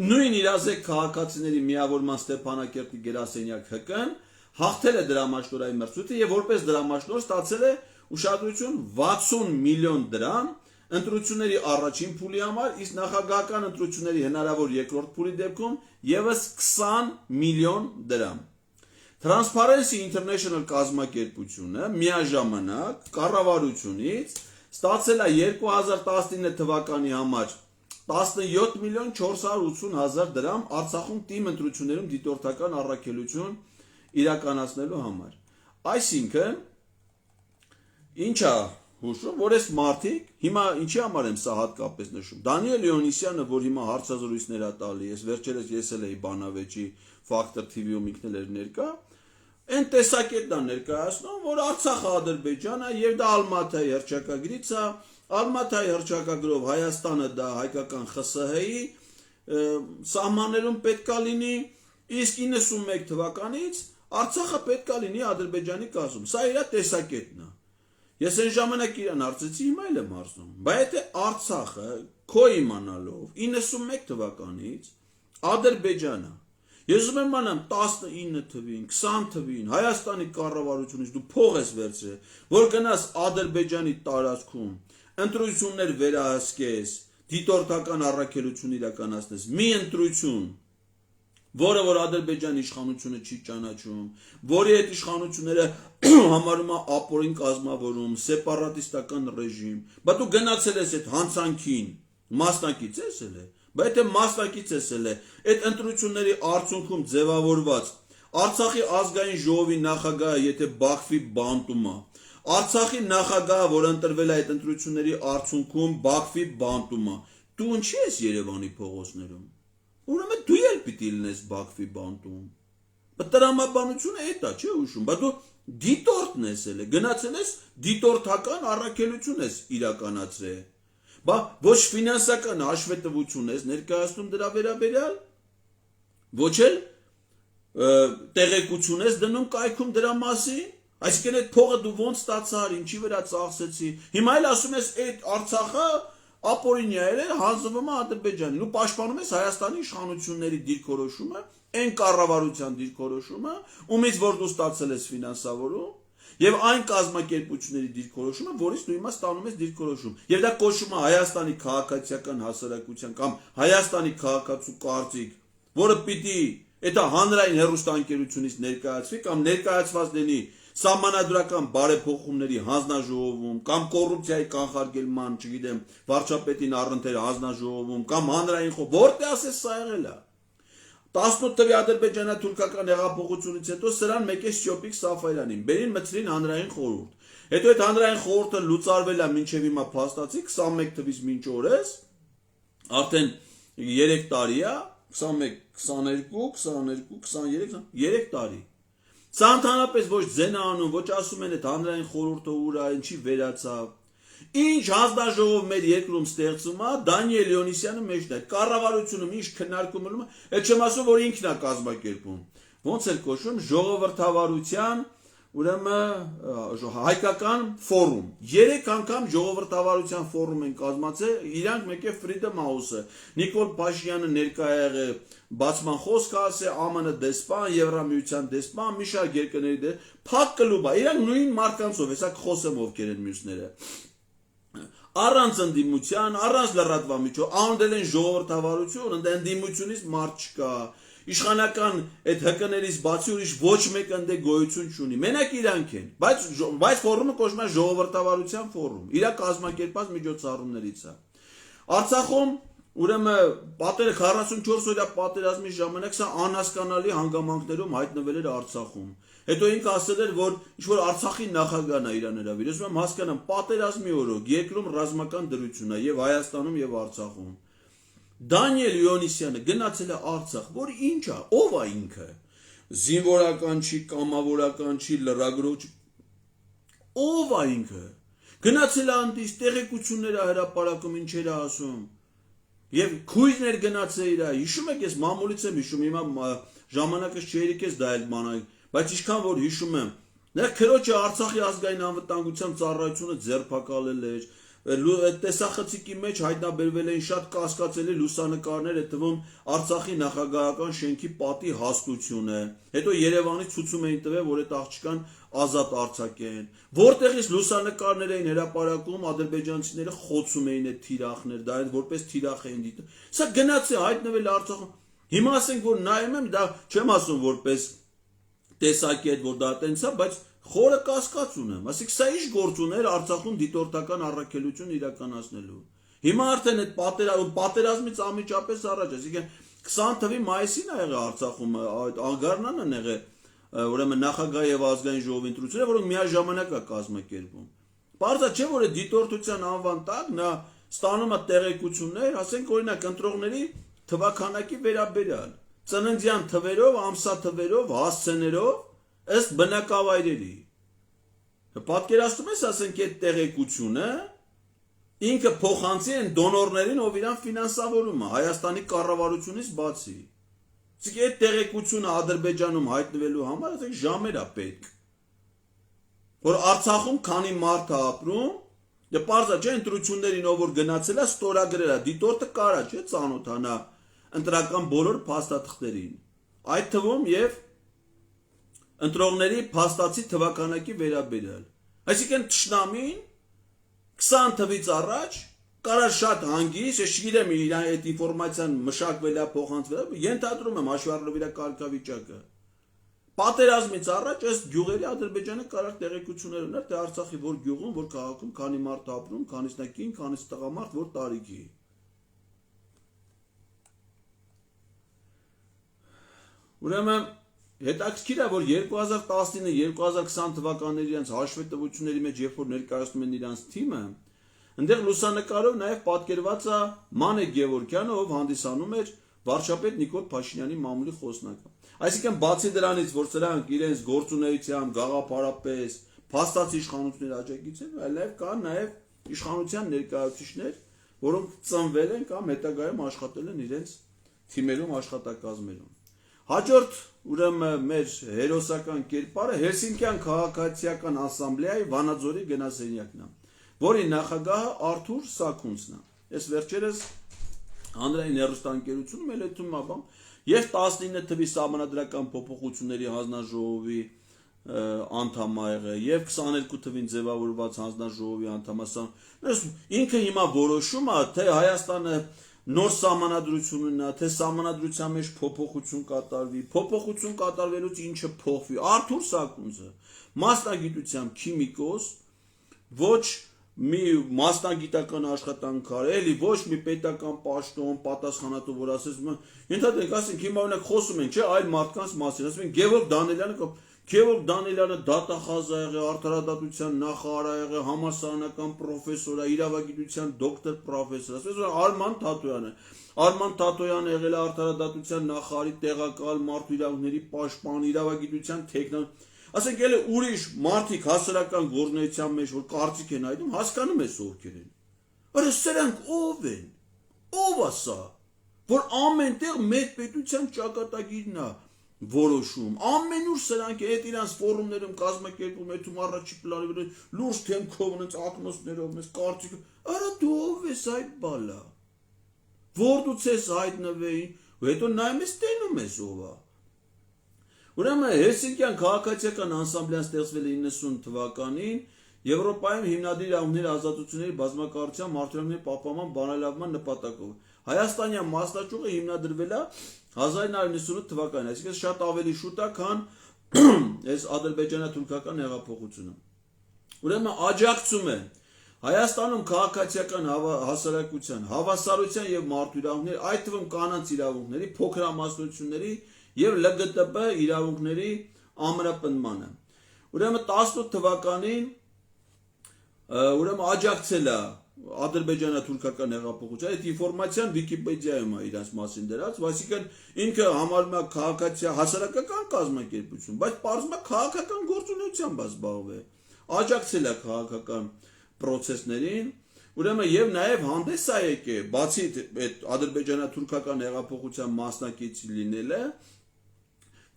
նույն իրազեկ քաղաքացիների միավորման Ստեփանակերտի գրասենյակ ՀԿ-ն հաղթել է դրամաշնորհային մրցույթը եւ որպես դրամաշնորհ ստացել է ուշադրություն 60 միլիոն դրամ ընտրությունների առաջին փուլի համար, իսկ նախագահական ընտրությունների հնարավոր երկրորդ փուլի դեպքում եւս 20 միլիոն դրամ։ Transparency International կազմակերպությունը միաժամանակ կառավարությունից ստացել է 2019 թվականի համար 17 միլիոն 480,000 դրամ Արցախում թիմ ընտրություններում դիտորդական առաքելություն իրականացնելու համար։ Այսինքն ինչա հուշում, որ այս մարդիկ հիմա ինչի համար եմ սա հատկապես նշում։ Դանիել Լեոնիսյանը, որ հիմա հարցազրույցներ է տալի, վերջերս ես էլ էի Բանավեճի Factor TV-ում ինքն էլ ներկա, այն տեսակետն է ներկայացնում, որ Արցախը Ադրբեջան է եւ դա Ալմատայի հռչակագրից է, Ալմատայի հռչակագրով Հայաստանը դա հայկական ԽՍՀ-ի սահմաններում պետքա լինի, իսկ 91 թվականից Արցախը պետքա լինի Ադրբեջանի կազմում։ Սա իր տեսակետն է։ Ես այն ժամանակ իրան հարցեցի, հիմա էլ եմ հարցնում, բայց եթե Արցախը քո իմանալով 91 թվականից Ադրբեջանը, ես ուզում եմ իմանամ 19 թվին, 20 թվին Հայաստանի կառավարությունից դու փող ես վերցրել, որ գնաս Ադրբեջանի տարածքում ընտրություններ վերահսկես, դիտորդական առաքելություն իրականացնես, մի ընտրություն, որը որ Ադրբեջանի իշխանությունը չի ճանաչում, որի այդ իշխանությունները համարում է ապօրին կազմավորում, սեպարատիստական ռեժիմ, բայց դու գնացել ես այդ հանցանքին, մասնակից ես ել է, բայց եթե մասնակից ես ել է, այդ ընտրությունների արդյունքում ձևավորված Արցախի ազգային ժողովի նախագահը եթե Բաքվի բանտում է, Արցախի նախագահը, որ ընտրվել է այդ ընտրությունների արդյունքում Բաքվի բանտում է, դու ինչի ես Երևանի փողոցներում։ Ուրեմն դու էլ պիտի լինես Բաքվի բանտում։ Բայց տրամաբանությունը էդ է, չէ՞ ուշում, բայց դու դիտորդն ես ել, գնացել ես դիտորդական առաքելություն ես իրականացրել։ Բայց ոչ ֆինանսական հաշվետվություն ես ներկայացնում դրա վերաբերյալ, ոչ էլ տեղեկություն ես դնում կայքում դրա մասին, այսինքն այդ փողը դու ոնց ստացար, ինչի վրա ծախսեցի։ Հիմա էլ ասում ես այդ Արցախը ապօրինյա է, հանձնվում է Ադրբեջանին, ու պաշտպանում ես Հայաստանի իշխանությունների դիրքորոշումը, այն կառավարության դիրքորոշումը, ումից որ դու ստացել ես ֆինանսավորում, եւ այն կազմակերպությունների դիրքորոշումը, որից դու հիմա ստանում ես դիրքորոշում։ Եվ դա կոչվում է Հայաստանի քաղաքացիական հասարակության կամ Հայաստանի քաղաքացու կարծիք, որը պիտի դա հանրային հեռուստաընկերությունից ներկայացվի կամ ներկայացված լինի սահմանադրական բարեփոխումների հանձնաժողովում կամ կոռուպցիայի կանխարգելման, չգիտեմ, վարչապետին առընթեր հանձնաժողովում կամ հանրային խոհ, որտեղ ասես սա եղել է։ 18 թվականի ադրբեջանա-թուրքական հեղափոխությունից հետո սրան մեկես Շյոպիկ Սաֆարյանին, բերին մտցրին հանրային խորհուրդ։ Հետո այդ հանրային խորհուրդը լուծարվել է մինչև հիմա փաստացի 21 թվից մինչ օրս, արդեն 3 տարի է, 21, 22, 23, 3 տարի։ Սա ընդհանրապես ոչ ձեն անում, ոչ ասում են այդ հանրային խորհուրդը ուր է, ինչի վերացավ։ Ինչ հանձնաժողով մեր երկրում ստեղծում է, Դանիել Լեոնիսյանը մեջն է, կառավարությունում ինչ քննարկում ելում է, այդ չեմ ասում, որ ինքն է կազմակերպում։ Ոնց էլ կոչվում, ժողովրդավարության, ուրեմն հայկական ֆորում։ 3 անգամ ժողովրդավարության ֆորում են կազմացել, իրանք մեկ է Freedom House-ը, Նիկոլ Փաշինյանը ներկա եղել, բացման խոսք ասել, ԱՄՆ դեսպան, Եվրամիության դեսպան, մի շարք երկրների փակ կլուբ է, իրանք նույն մարկանցով, հեսա խոսեմ ովքեր են մյուսները։ Առանց ընդդիմության, առանց լրատվամիջոցով, անդել են ժողովրդավարություն, ընդդիմությունից մարդ չկա։ Իշխանական այդ հկներից բացի ուրիշ ոչ մեկ ընդե գոյություն չունի։ Մենակ իրանք են, բայց ֆորումը կոչվում է ժողովրդավարության ֆորում։ Իրա կազմակերպած միջոցառումներից է։ Արցախում ուրեմն 44 օրյա պատերազմի ժամանակ սա անհասկանալի հանգամանքներում հայտնվել էր Արցախում։ Հետո ինքը ասել էր, որ ինչ-որ Արցախի նախագահն է իրան հրավիրել։ Ուզում եմ հասկանամ, պատերազմի օրոք երկրում ռազմական դրություն է եւ Հայաստանում եւ Արցախում։ Դանիել Լեոնիսյանը գնացել է Արցախ, որ ինչ է, ով է ինքը։ Զինվորական չի, կամավորական չի, լրագրող չի։ Ով է ինքը։ Գնացել է անտիս տեղեկություններ է հրապարակում, ինչեր է ասում։ Եվ քույրներ գնացել իր, հիշում եք, ես մամուլից եմ հիշում, հիմա ժամանակս չերիքես դա էլ մանալ, բայց ինչքան որ հիշում եմ, նրա քրոջը Արցախի ազգային անվտանգության ծառայությունը ձերբակալել էր, տեսախցիկի մեջ հայտնաբերվել էին շատ կասկածելի լուսանկարներ, այդ թվում Արցախի նախագահական շենքի պատի հաստությունը, հետո Երևանից ցույցում էին տվել, որ այդ աղջկան ազատ արձակեն, որտեղից լուսանկարներ էին հրապարակում, ադրբեջանցիները խոցում էին այդ թիրախներ, դա այդ որպես թիրախ էին դիտում։ Սա գնաց է հայտնվել Արցախում։ Հիմա ասենք, որ նայում եմ, դա չեմ ասում որպես տեսակետ, որ դա տենց է, բայց խորը կասկած ունեմ, ասիկ սա ինչ գործ ուներ Արցախում դիտորդական առաքելություն իրականացնելու։ Հիմա արդեն այդ պատերազմից անմիջապես առաջ, այսինքն 20 թվականի մայիսին ա եղել Արցախում այդ անգարնան են եղել, ուրեմն նախագահ եւ ազգային ժողովի ընտրությունները, որոնք միաժամանակ է կազմակերպում։ Պարզա չէ, որ այդ դիտորդության անվան տակ նա ստանում է տեղեկություններ, ասենք օրինակ ընտրողների թվականակի վերաբերյալ, ծննդյան թվերով, ամսաթվերով, հասցեներով ըստ բնակավայրերի։ Պատկերացնում ես, ասենք, այդ տեղեկությունը ինքը փոխանցի են դոնորներին, ով իրան ֆինանսավորում է Հայաստանի կառավարությունից բացի։ Իսկ այդ տեղեկությունը Ադրբեջանում հայտնվելու համար ասենք ժամեր է պետք։ Որ Արցախում քանի մարդ է ապրում, դե պարզա չէ ընտրություններին ով որ գնացել է, ստորագրել է, դիտորդը կարա չէ ծանոթանա ընտրական բոլոր փաստաթղթերին։ Այդ թվում եւ ընտրողների փաստացի թվականակի վերաբերյալ։ Այսինքն թշնամին 20 թվից առաջ կարա շատ հանգիստ, ես չգիտեմ իր այդ ինֆորմացիան մշակվել է, փոխանցվել է, ենթադրում եմ հաշվառելով իր կարգավիճակը։ Պատերազմից առաջ ըստ գյուղերի Ադրբեջանը կարա տեղեկություններ ուներ, թե Արցախի որ գյուղում, որ քաղաքում քանի մարդ ապրում, քանիսն է կին, քանիսը տղամարդ, որ տարիքի։ Ուրեմն հետաքրքիր է, որ 2019-2020 թվականների իրենց հաշվետվությունների մեջ, երբ որ ներկայացնում են իրենց թիմը, այնտեղ լուսանկարով նաև պատկերված է Մանե Գևորգյանը, ով հանդիսանում էր վարչապետ Նիկոլ Փաշինյանի մամուլի խոսնակը։ Այսինքն բացի դրանից, որ սրանք իրենց գործունեությամբ գաղափարապես փաստացի իշխանությունների աջակից են, այլ նաև կան նաև իշխանության ներկայացուցիչներ, որոնք ծնվել են կամ հետագայում աշխատել են իրենց թիմերում, աշխատակազմերում։ Հաջորդ ուրեմն մեր հերոսական կերպարը Հելսինկյան քաղաքացիական ասամբլեայի Վանաձորի գնասենյակն է, որի նախագահը Արթուր Սաքունցն է։ Այս վերջերս հանրային հեռուստաընկերությունում էլ այդում է բան, եւ 19 թվի սահմանադրական փոփոխությունների հանձնաժողովի անդամ է եղել եւ 22 թվին ձևավորված հանձնաժողովի անդամ է։ Ինքը հիմա որոշում է, թե Հայաստանը նոր սահմանադրություն ունենա, թե սահմանադրության մեջ փոփոխություն կատարվի, փոփոխություն կատարվելուց ինչը փոխվի։ Արթուր Սաքունցը մասնագիտությամբ քիմիկոս, ոչ մի մասնագիտական աշխատանք արել, էլի ոչ մի պետական պաշտոն, պատասխանատու, որ ասես, ենթադրենք, ասենք հիմա օրինակ խոսում են, չէ, այլ մարդկանց մասին, ասում են Գևորգ Դանիելյանը դատախազ է եղել, արդարադատության նախարար է եղել, համալսարանական պրոֆեսոր է, իրավագիտության դոկտոր պրոֆեսոր, ասես Արման Թաթոյանը եղել է արդարադատության նախարարի տեղակալ, մարդու իրավունքների պաշտպան, իրավագիտության թեկնածու։ ասենք էլի ուրիշ մարդիկ հասարակական գործունեության մեջ որ կարծիք են այդում, հասկանում ես ովքեր են։ Արա սրանք ով են։ Ով ասա, որ ամեն տեղ մեր պետության ճակատագիրն է որոշում։ Ամենուր սրանք այդ իրանց ֆորումներում կազմակերպում, այդում առաջի պլանի վրա լուրջ թեմքով ունենց ակնոցներով, մեզ կարծիք։ Արա դու ով ես այդ բալա։ Որտուց ես հայտնվեին, ու հետո նայում ես տենում ես ով է։ Ուրեմն Հելսինկյան քաղաքացիական անսամբլեան ստեղծվել է 90 թվականին Եվրոպայում հիմնադիր իրավունքների ազատությունների բազմակարծության մարդու պահպանման բանալավման նպատակով։ Հայաստանյան մասնաճյուղը հիմնադրվել է 1998 թվականին, այսինքն շատ ավելի շուտ է, քան այս ադրբեջանա-թուրքական հեղափոխությունը։ Ուրեմն աջակցում է Հայաստանում քաղաքացիական հասարակության, հավասարության եւ մարդու իրավունքների, այդ թվում կանանց իրավունքների, փոքրամասնությունների եւ ԼԳՏԲ իրավունքների ամրապնդմանը։ Ուրեմն 18 թվականին ուրեմն աջակցել է ադրբեջանա-թուրքական հեղափոխության, այդ ինֆորմացիան Վիկիպեդիայում է իրաց մասին դրած, այսինքն ինքը համարում է քաղաքացիական հասարակական կազմակերպություն, բայց պարզվում է քաղաքական գործունեությամբ զբաղվել, աջակցել է քաղաքական process-ներին, ուրեմն եւ նաեւ հանդես է եկել, բացի այդ ադրբեջանա-թուրքական հեղափոխության մասնակից լինելը,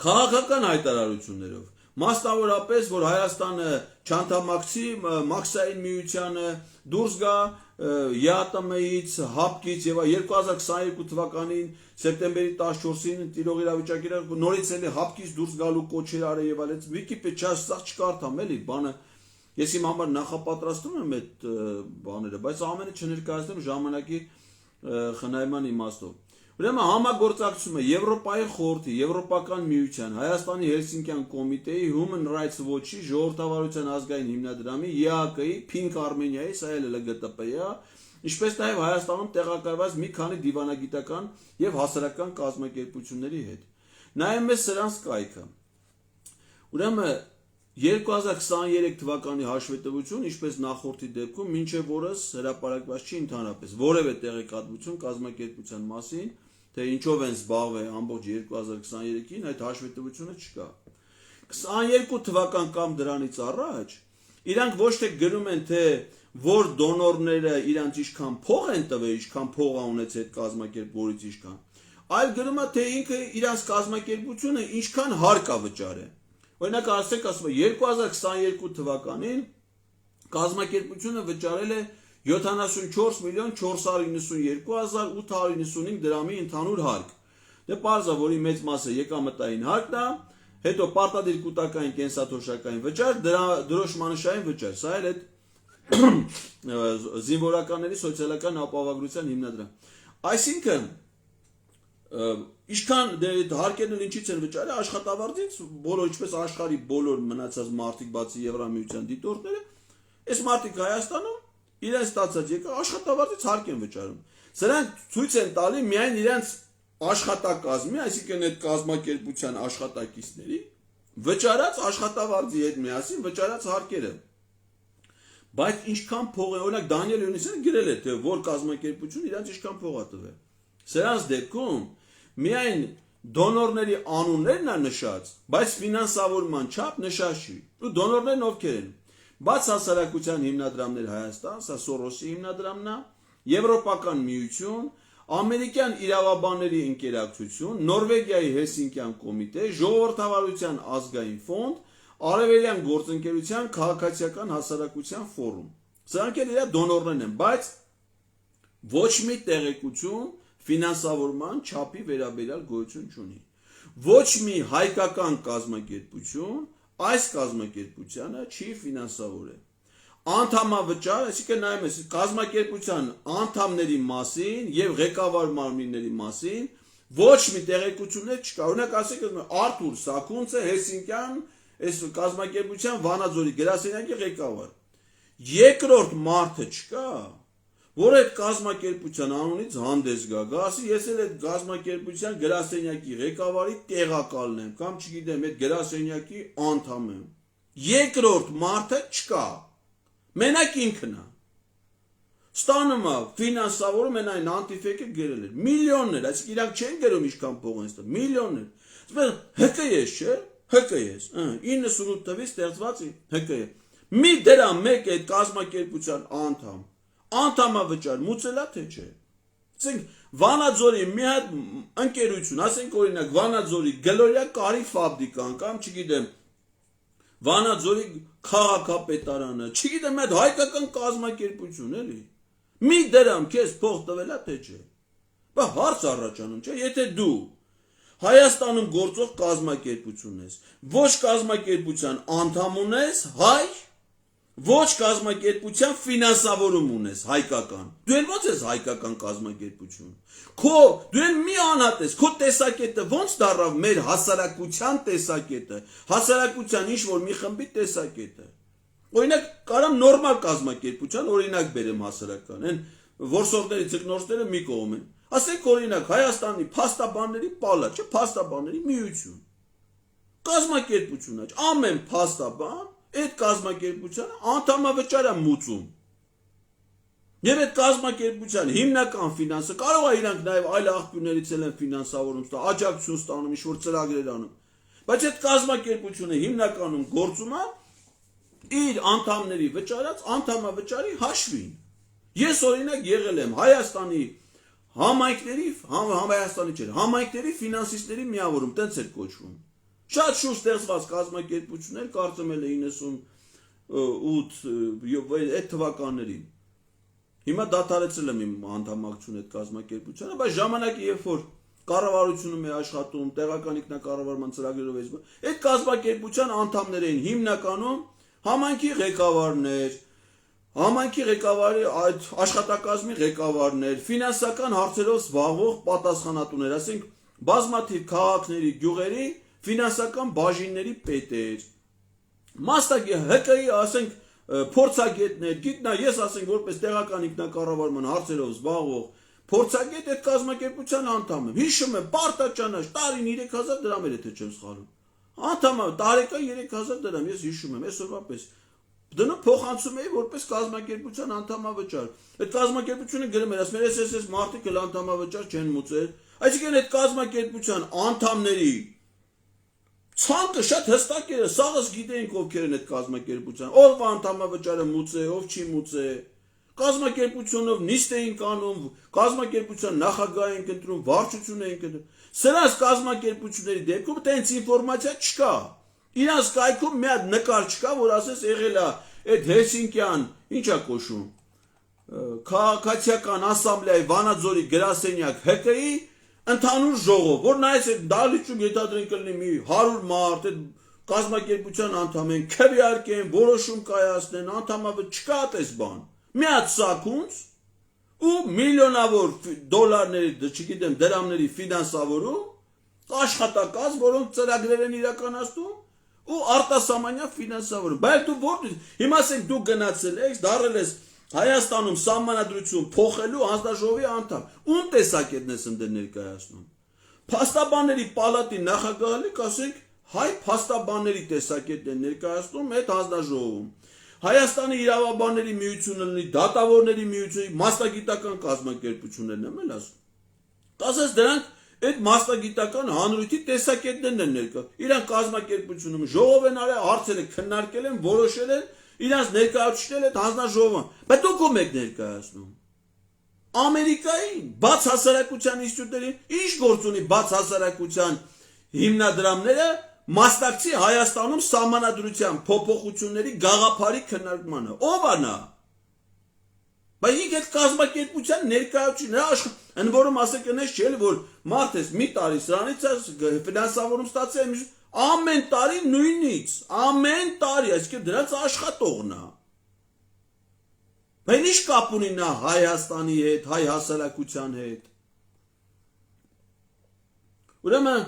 քաղաքական հայտարարություններով, մասնավորապես, որ Հայաստանը չանդամակցի Մաքսային միությանը, դուրս գա ԵԱՏՄ-ից, ՀԱՊԿ-ից եւ 2022 թվականին սեպտեմբերի 14-ին տիրող իրավիճակի նորից էլի ՀԱՊԿ-ից դուրս գալու կոչեր արել եւ այլն, Վիկիպեդիա սա չկարդամ էլի, բանը Ես իմ համար նախապատրաստում եմ այդ բաները, բայց ամենը չներկայացնեմ ժամանակի խնայման իմաստով։ Ուրեմն համագործակցումը Եվրոպայի խորհրդի, Եվրոպական միության, Հայաստանի Հելսինկյան կոմիտեի, Human Rights Watch-ի, Ժողովրդավարության ազգային հիմնադրամի, ԵԱԿ-ի, Pink Armenia-ի, սա էլ ԼԳՏՊ-ի, ինչպես նաև Հայաստանում տեղակայված մի քանի դիվանագիտական եւ հասարակական կազմակերպությունների հետ։ Նայում ես սրանց կայքը։ Ուրեմն 2023 թվականի հաշվետվություն, ինչպես նախորդի դեպքում, մինչև օրս հրապարակված չի ընդհանրապես որևէ տեղեկատվություն կազմակերպության մասին, թե ինչով են զբաղվել ամբողջ 2023-ին, այդ հաշվետվությունը չկա։ 22 թվական կամ դրանից առաջ իրանք ոչ թե գրում են, թե որ դոնորները իրանք ինչքան փող են տվել, ինչքան փող ա ունեցել այդ կազմակերպությունից ինչքան, այլ գրում է, թե ինքը իրանք կազմակերպությունը ինչքան հարկ ա վճարել։ Օրինակ ասենք ասում է 2022 թվականին կազմակերպությունը վճարել է 74 միլիոն 492,895 դրամի ընդհանուր հարկ։ Դե պարզ է, որի մեծ մասը եկամտային հարկն է, հետո պարտադիր կൂട്ടակային կենսաթոշակային վճար, դրոշմանշային վճար։ Սա էլ այդ զինվորականների սոցիալական ապահովագրության հիմնադրամ։ Այսինքն Ինչքան հարկերն ինչից են վճարել աշխատավարձից, բոլոր ինչպես աշխարհի բոլոր մնացած մարդիկ բացի Եվրամիության դիտորդները, այս մարդիկ Հայաստանում իրենց ստացած եկա աշխատավարձից հարկ են վճարում։ Սրանք ցույց են տալի միայն իրենց աշխատակազմի, այսինքն այդ կազմակերպության աշխատակիցների վճարած աշխատավարձի հետ միասին վճարած հարկերը։ Բայց ինչքան փող է, օրինակ Դանիել Յունիսյանը գրել է, թե որ կազմակերպություն իրենց ինչքան փող է տվել։ Սրանց դեպքում միայն դոնորների անուններն է նշած, բայց ֆինանսավորման չափ նշած չի։ Ու դոնորներն ովքեր են։ Բաց հասարակության հիմնադրամներ Հայաստան, սա Սորոսի հիմնադրամն է, Եվրոպական միություն, Ամերիկյան իրավաբանների ընկերակցություն, Նորվեգիայի Հելսինկյան կոմիտե, Ժողովրդավարության ազգային ֆոնդ, Արևելյան գործընկերության քաղաքացիական հասարակության ֆորում։ Սրանք էլ իր դոնորներն են, բայց ոչ մի տեղեկություն ֆինանսավորման չափի վերաբերյալ գոյություն չունի։ Ոչ մի հայկական կազմակերպություն այս կազմակերպությանը չի ֆինանսավորել։ Անդամավճար, այսինքն նայում ես կազմակերպության անդամների մասին եւ ղեկավար մարմինների մասին ոչ մի տեղեկություններ չկա։ Օրինակ ասենք Արթուր Սաքունցը Հելսինկյան այս կազմակերպության Վանաձորի գրասենյակի ղեկավար։ Երկրորդ մարդը չկա, որ այդ կազմակերպության անունից հանդես գա, ասի ես էլ այդ կազմակերպության գրասենյակի ղեկավարի տեղակալն եմ, կամ չգիտեմ, այդ գրասենյակի անդամ եմ։ Երկրորդ մարդը չկա։ Մենակ ինքն է։ Ստանում է ֆինանսավորում են այն անտիֆեկը գրել էր։ Միլիոններ, այսինքն իրանք չեն գրում ինչքան փող են ստանում, միլիոններ։ Ասում են ՀԿ-ես, չէ՞։ ՀԿ-ես, 98 թվականից ստեղծված ՀԿ-ը։ Մի դրամ մեկ այդ կազմակերպության անդամավճար մուծելա թե չէ։ Ասենք Վանաձորի մի հատ ընկերություն, ասենք օրինակ Վանաձորի գլորյա կարի ֆաբրիկան կամ չգիտեմ Վանաձորի քաղաքապետարանը, չգիտեմ այդ հայկական կազմակերպություն էլի։ Մի դրամ քեզ փող տվելա թե չէ։ Բա հարց առաջանում չէ, եթե դու Հայաստանում գործող կազմակերպություն ես, ոչ կազմակերպության անդամ ունես, հայ, ոչ կազմակերպության ֆինանսավորում ունես, հայկական։ Դու էլ ո՞նց ես հայկական կազմակերպություն։ Դու էլ մի անհատ ես, քո տեսակետը ո՞նց դառավ մեր հասարակության տեսակետը, հասարակության ինչ-որ մի խմբի տեսակետը։ Օրինակ, կարամ նորմալ կազմակերպության օրինակ բերեմ հասարական, այն որսորդների ցկնորսները մի կողմ են։ Ասենք օրինակ Հայաստանի փաստաբանների պալատ, չէ, փաստաբանների միություն։ Կազմակերպություն է, ամեն փաստաբան այդ կազմակերպության անդամավճար է մուծում։ Եվ այդ կազմակերպության հիմնական ֆինանսը կարող է իրանք նաև այլ աղբյուրներից էլ են ֆինանսավորում ստանում, աջակցություն ստանում, ինչ-որ ծրագրեր անում։ Բայց այդ կազմակերպությունը հիմնականում գործում է իր անդամների վճարած անդամավճարի հաշվին։ Ես օրինակ եղել եմ Հայաստանի համայնքների ֆինանսիստների միավորում, տենց էր կոչվում։ Շատ շուտ ստեղծված կազմակերպություններ, կարծում եմ 98 այդ թվականներին։ Հիմա դադարեցրել եմ իմ անդամակցությունը այդ կազմակերպությանը, բայց ժամանակի երբ որ կառավարությունում է աշխատում, տեղական ինքնակառավարման ծրագրերով է, այդ կազմակերպության անդամներ էին հիմնականում համայնքի ղեկավարներ, համայնքի ղեկավարի այդ աշխատակազմի ղեկավարներ, ֆինանսական հարցերով զբաղվող պատասխանատուներ, ասենք բազմաթիվ քաղաքների, գյուղերի ֆինանսական բաժինների պետեր, ՀԿ-ի, ասենք փորձագետներ, ես ասենք որպես տեղական ինքնակառավարման հարցերով զբաղվող փորձագետ այդ կազմակերպության անդամ եմ։ Հիշում եմ, պարտաճանաչ տարին 3000 դրամ էր, եթե չեմ սխալվում։ Անդամ եմ, տարեկան 3000 դրամ, ես հիշում եմ, այսօրվա պես։ Դնում փոխանցում էի որպես կազմակերպության անդամավճար։ Այդ կազմակերպությունը գրում էր, ասում էր, ես մարդիկ էլ անդամավճար չեն մուծել։ Այսինքն այդ կազմակերպության անդամների ցանկը շատ հստակ էր, սաղս գիտեինք ովքեր են այդ կազմակերպության, ով անդամավճարը մուծե, ով չի մուծե։ Կազմակերպությունով նիստ էին կանում, կազմակերպության նախագահ էին ընտրում, վարչություն էին ընտրում։ Սրանց կազմակերպությունների դեպքում տենց ինֆորմացիա չկա։ Իրանց կայքում մի հատ նկար չկա, որ ասես եղել է այդ Հելսինկյան, ինչ է կոչվում, քաղաքացիական ասամբլեայի Վանաձորի գրասենյակ ՀԿ-ի ընդհանուր ժողով, որ նայես այդ դահլիճում ենթադրենք կլինի մի 100 մարդ, այդ կազմակերպության անդամ են, քվեարկեն, որոշում կայացնեն, անդամավը չկա այդպես բան։ Մի հատ սակունց ու միլիոնավոր դոլարների, չգիտեմ, դրամների ֆինանսավորում, աշխատակաց, որոնք ծրագրեր են իրականացնում ու արտասահմանյան ֆինանսավորում։ Բայց դու որտե՞ղ, հիմա ասենք դու գնացել ես, դառել ես Հայաստանում սահմանադրություն փոխելու հանձնաժողովի անդամ, ում տեսակետն ես ընդ ներկայացնում։ Փաստաբանների պալատի նախագահը, ասենք, հայ փաստաբանների տեսակետն են ներկայացնում այդ հանձնաժողովում։ Հայաստանի իրավաբանների միությունը լինի, դատավորների միությունը, մասնագիտական կազմակերպություններն եմ էլ ասում։ Ասես դրանք այդ մասնագիտական հանրույթի տեսակետներն են ներկա։ Իրանք կազմակերպությունում ժողով են արել, հարցերը քննարկել են, որոշել են, իրանց ներկայացնել այդ հանձնաժողովը։ Բայց դուք ո՞ւմ եք ներկայացնում։ Ամերիկայի բաց հասարակության ինստիտուտներին ինչ գործ ունի բաց հասարակության հիմնադրամները մասնակցի Հայաստանում սահմանադրության փոփոխությունների գաղափարի քննարկմանը։ Ո՞վ է նա։ Բայց ինք այդ կազմակերպության ներկայացուցիչն է, ընդ որում ասեք այնպես չէ, որ մարդ ես մի տարի սրանից ֆինանսավորում ստացել է, ամեն տարի նույնից, ամեն տարի, այսինքն դրանց աշխատողն է։ Բայց ինչ կապ ունի նա Հայաստանի հետ, հայ հասարակության հետ։ Ուրեմն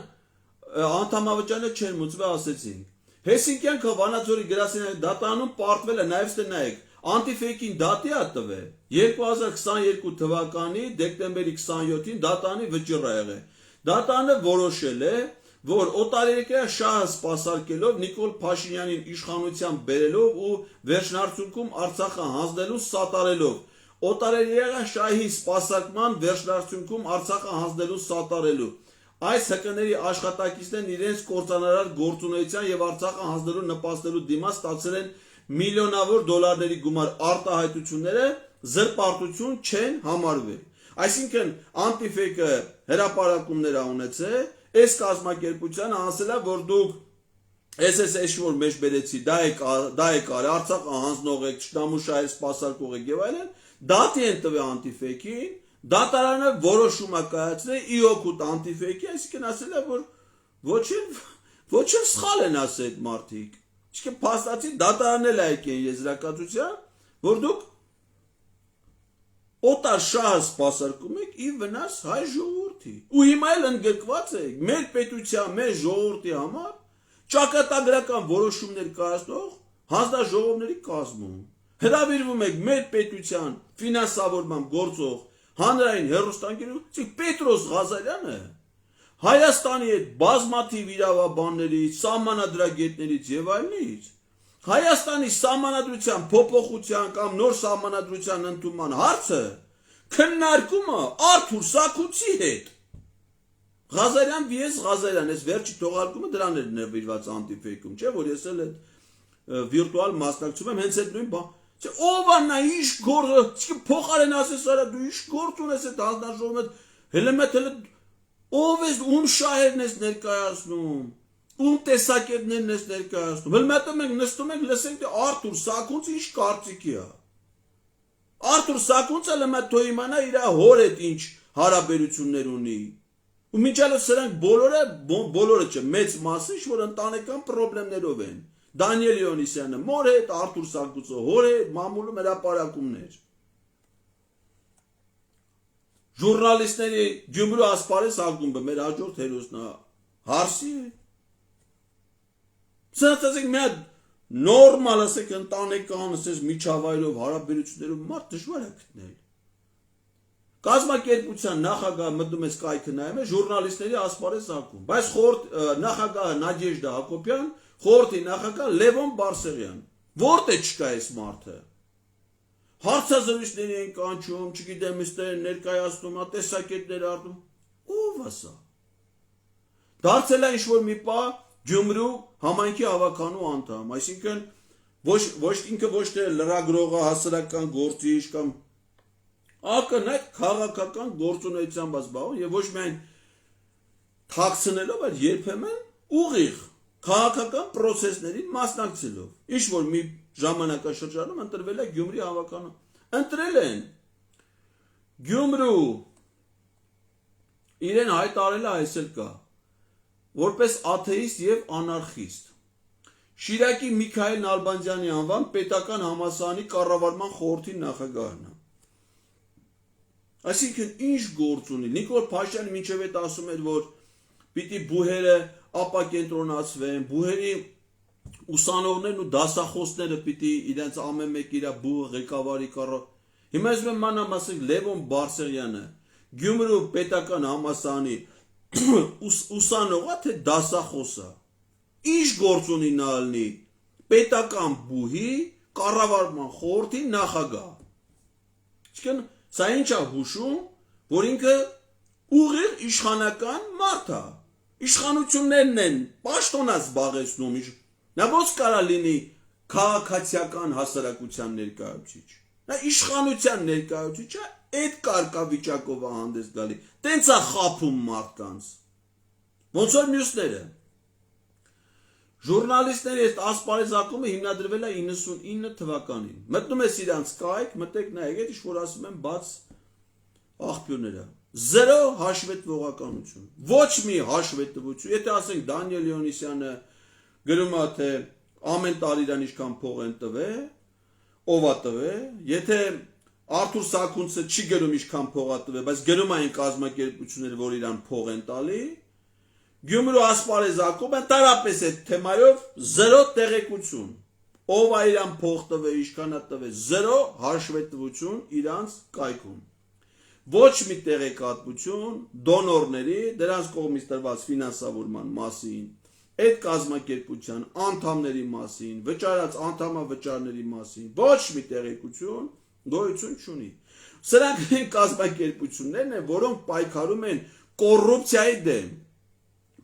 անդամավճարը չեն մուծվել, ասեցինք։ Հելսինկյան Վանաձորի գրասենյակի դատարանում պարտվել է, նայեք նայեք, անտիֆեյքին դատի է տվել 2022 թվականի դեկտեմբերի 27-ին դատարանի վճիռ է եղել։ Դատարանը որոշել է, որ օտարերկրյա շահը սպասարկելով Նիկոլ Փաշինյանին իշխանության բերելով ու վերջնարդյունքում Արցախը հանձնելու սատարելով, օտարերկրյա շահի սպասարկման վերջնարդյունքում Արցախը հանձնելու սատարելու, այս հկների աշխատակիցներն իրենց կործանարար գործունեության եւ Արցախը հանձնելու նպաստելու դիմաց ստացել են միլիոնավոր դոլարների գումար արտահայտությունները զրպարտություն չեն համարվել։ Այսինքն անտիֆեյքը հրապարակումներ ունեցել, այս կազմակերպությանը ասել է, որ դուք SSS որ մեջ բերեցի, դա է կարի, Արցախը հանձնող եք, ճշտամուշահայր սպասարկող եք եւ այլն, դատի են տվել անտիֆեյքին, դատարանը որոշում է կայացրել ի օգուտ անտիֆեյքի, այսինքն ասել է, որ ոչ էլ սխալ են ասել այդ մարդիկ։ Իսկ փաստացի դատարանն էլ եկեն եզրակացության, որ դուք օտար շահը սպասարկում եք ի վնաս հայ ժողովրդի։ Ու հիմա էլ ընդգրկված եք մեր պետության, մեր ժողովրդի համար ճակատագրական որոշումներ կայացնող հանձնաժողովների կազմում։ Հրավիրվում եք մեր պետության ֆինանսավորման գործող հանրային հեռուստաընկերություն Պետրոս Ղազարյանը Հայաստանի հետ բազմաթիվ իրավաբաններից, սահմանադրագետներից եւ այլնից Հայաստանի սահմանադրության փոփոխության կամ նոր սահմանադրության ընդունման հարցը քննարկումը Արթուր Սաքուցի հետ։ Ղազարյան vs Ղազարյան, այս վերջի թողարկումը դրան էր նվիրված անտիֆեյքում, չէ՞ որ ես էլ այդ վիրտուալ մասնակցում եմ հենց այդ նույն բան։ Չէ՞ ով է նա ինչ գործը, իսկ փոխարեն ասես արա դու ինչ գործ ունես այդ հանձնաժողովը, հələ ով ես ում շահերն ես ներկայացնում։ Ում տեսակետներն ես ներկայացնում։ Հələ մենք նստում ենք լսենք թե Արթուր Սաքունցը ինչ կարծիքի է։ Արթուր Սաքունցը լեմա թո իմանա իր հոր հետ ինչ հարաբերություններ ունի։ Ու մինչալը սրանք բոլորը չէ, մեծ մասը ինչ որ ընտանեկան խնդիրներով են։ Դանիել Իոնիսյանը մոր հետ, Արթուր Սաքունցը հոր հետ, մամուլում հրապարակումներ։ Ժուրնալիստների Գյումրու ասպարեզ ակումբը մեր հաջորդ հերոսն է հարսի է։ Սրանցածեք մի հատ նորմալ ասեք ընտանեկան, ասես միջավայրով հարաբերություններով մարդ դժվար է գտնել։ Կազմակերպության նախագահը մտնում է կայքը նայում է ժուրնալիստների ասպարեզ ակումբ, բայց նախագահը Նադեժդա Հակոբյան, խորհրդի նախագահ Լևոն Բարսեղյան։ Որտե չկա այս մարդը։ Հարցազրույցների են կանչում, չգիտեմ, իստեր ներկայացնում, տեսակետներ արտում։ Ով է սա։ Դարձել է ինչ-որ մի պահ Գյումրու համայնքի հավաքանու անդամ, այսինքն ինքը ոչ թե լրագրողը, հասարակական գործիչ կամ ակնհայտ քաղաքական գործունեությամբ զբաղվում եւ ոչ միայն թաքցնելով, այլ երբեմն ուղիղ քաղաքական process-ներին մասնակցելով։ Ինչ որ մի ժամանակաշրջանում ընտրվել է Գյումրի հավաքանու։ Ընտրել են Գյումրու իրեն հայտարարել է այսել կա որպես աթեիստ եւ անարխիստ։ Շիրակի Միքայել Նալբանդյանի անվան պետական համալսարանի կառավարման խորհրդի նախագահն է։ Այսինքն ինչ գործ ունի։ Նիկոլ Փաշյանը մինչև այդ ասում էր, որ պիտի բուհերը ապակենտրոնացվեն, բուհերի ուսանողներն ու դասախոսները պիտի իրենց ամեն մեկ իր բուհը ղեկավարի կառավարի։ Հիմա ես եմ մանրամասն Լևոն Բարսեղյանը Գյումրու պետական համալսարանի ուսանողա թե դասախոսա ինչ գործ ունի նա ալնի պետական բուհի կառավարման խորհրդի նախագահ։ Իսկ սա ինչ է հուշում, որ ինքը ուղիղ իշխանական մարդ է։ Իշխանություններն են պաշտոնա զբաղեցնում։ Նա ո՞նց կարա լինի քաղաքացիական հասարակության ներկայացուցիչ։ Նա իշխանության ներկայացուցիչ է, այդ կարգավիճակով է հանդես գալի։ Տենց է խափում մարդկանց։ Ոնց որ մյուսները։ Ժուրնալիստների այդ ասպարեզակումը հիմնադրվել է 99 թվականին։ Մտնում ես իրանց կայք, մտեք նայեք, այդ ինչ որ ասում են բաց աղբյուրները։ 0 հաշվետվողականություն։ Ոչ մի հաշվետվություն։ Եթե ասենք Դանիել Իոնիսյանը գրում է թե ամեն տարի իրան ինչքան փող են տվել, ով է տվել, եթե Արթուր Սաքունցը չի գրում ինչքան փող է տվել, բայց գրում այն կազմակերպությունները, որ իրան փող են տալի, Գյումրու ասպարեզակում տարապես այդ թեմայով 0 տեղեկություն։ Ով է իրան փող տվել, ինչքան է տվել, 0 հաշվետվություն իրանց կայքում։ Ոչ մի տեղեկատվություն դոնորների, դրանց կողմից տրված ֆինանսավորման մասին, այդ կազմակերպության անդամների մասին, վճարած անդամավճարների մասին, ոչ մի տեղեկություն գոյություն չունի։ Սրանք են կազմակերպություններն են, որոնք պայքարում են կոռուպցիայի դեմ։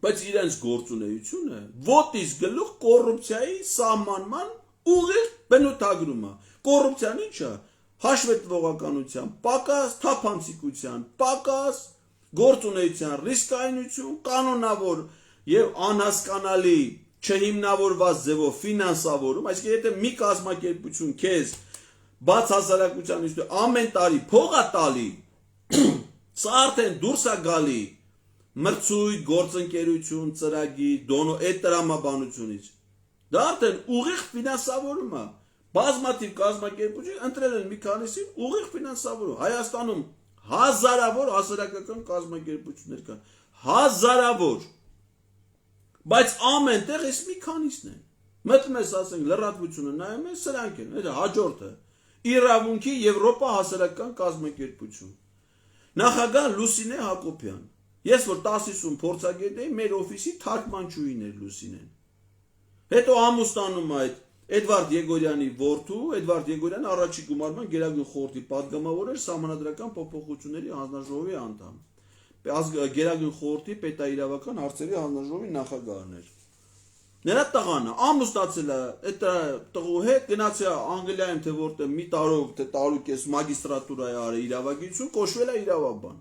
բայց իրենց գործունեությունը ոտից գլուխ կոռուպցիայի սահմանման ուղիղ բնութագրումը։ Կոռուպցիան ի՞նչ է։ Հաշվետվողականության պակաս, թափանցիկության պակաս, գործունեության ռիսկայնություն, կանոնավոր եւ անհասկանալի չհիմնավորված ձևով ֆինանսավորում, այսինքն եթե մի կազմակերպություն քեզ բաց հասարակության իսկ ամեն տարի փող է տալի, սա արդեն դուրս է գալի մրցույթ, գործընկերություն, ծրագիր, դոնո այդ տրամաբանությունից։ Դա արդեն ուղիղ ֆինանսավորում է։ Բազմաթիվ կազմակերպություն ընտրել են մի քանիսին ուղիղ ֆինանսավորում։ Հայաստանում հազարավոր հասարակական կազմակերպություններ կան, հազարավոր, բայց ամեն տեղ էս մի քանիսն են։ Մտնում ես, ասենք, լրատվությունը նայում ես, սրանք են, դա հաջորդը։ Իրավունքի Եվրոպա հասարակական կազմակերպություն։ Նախագահ Լուսինե Հակոբյան։ Ես որ 10-ում փորձագետ էի, մեր օֆիսի թարգմանչուհին էր Լուսինեն։ Հետո ամուսնանում այդ Էդվարդ Եգորյանի որդու, Էդվարդ Եգորյանը առաջի գումարման Գերագույն խորհրդի պատգամավոր էր, Սահմանադրական փոփոխությունների հանձնաժողովի անդամ։ Գերագույն խորհրդի պետաիրավական հարցերի հանձնաժողովի նախագահն էր։ Նրա տղան ամուսնացել է, այդ տղու հետ գնացել է Անգլիայում, թե որտեղ մի տարով, թե տարուկես մագիստրատուրա է արել իրավագիտություն, կոչվել է իրավաբան։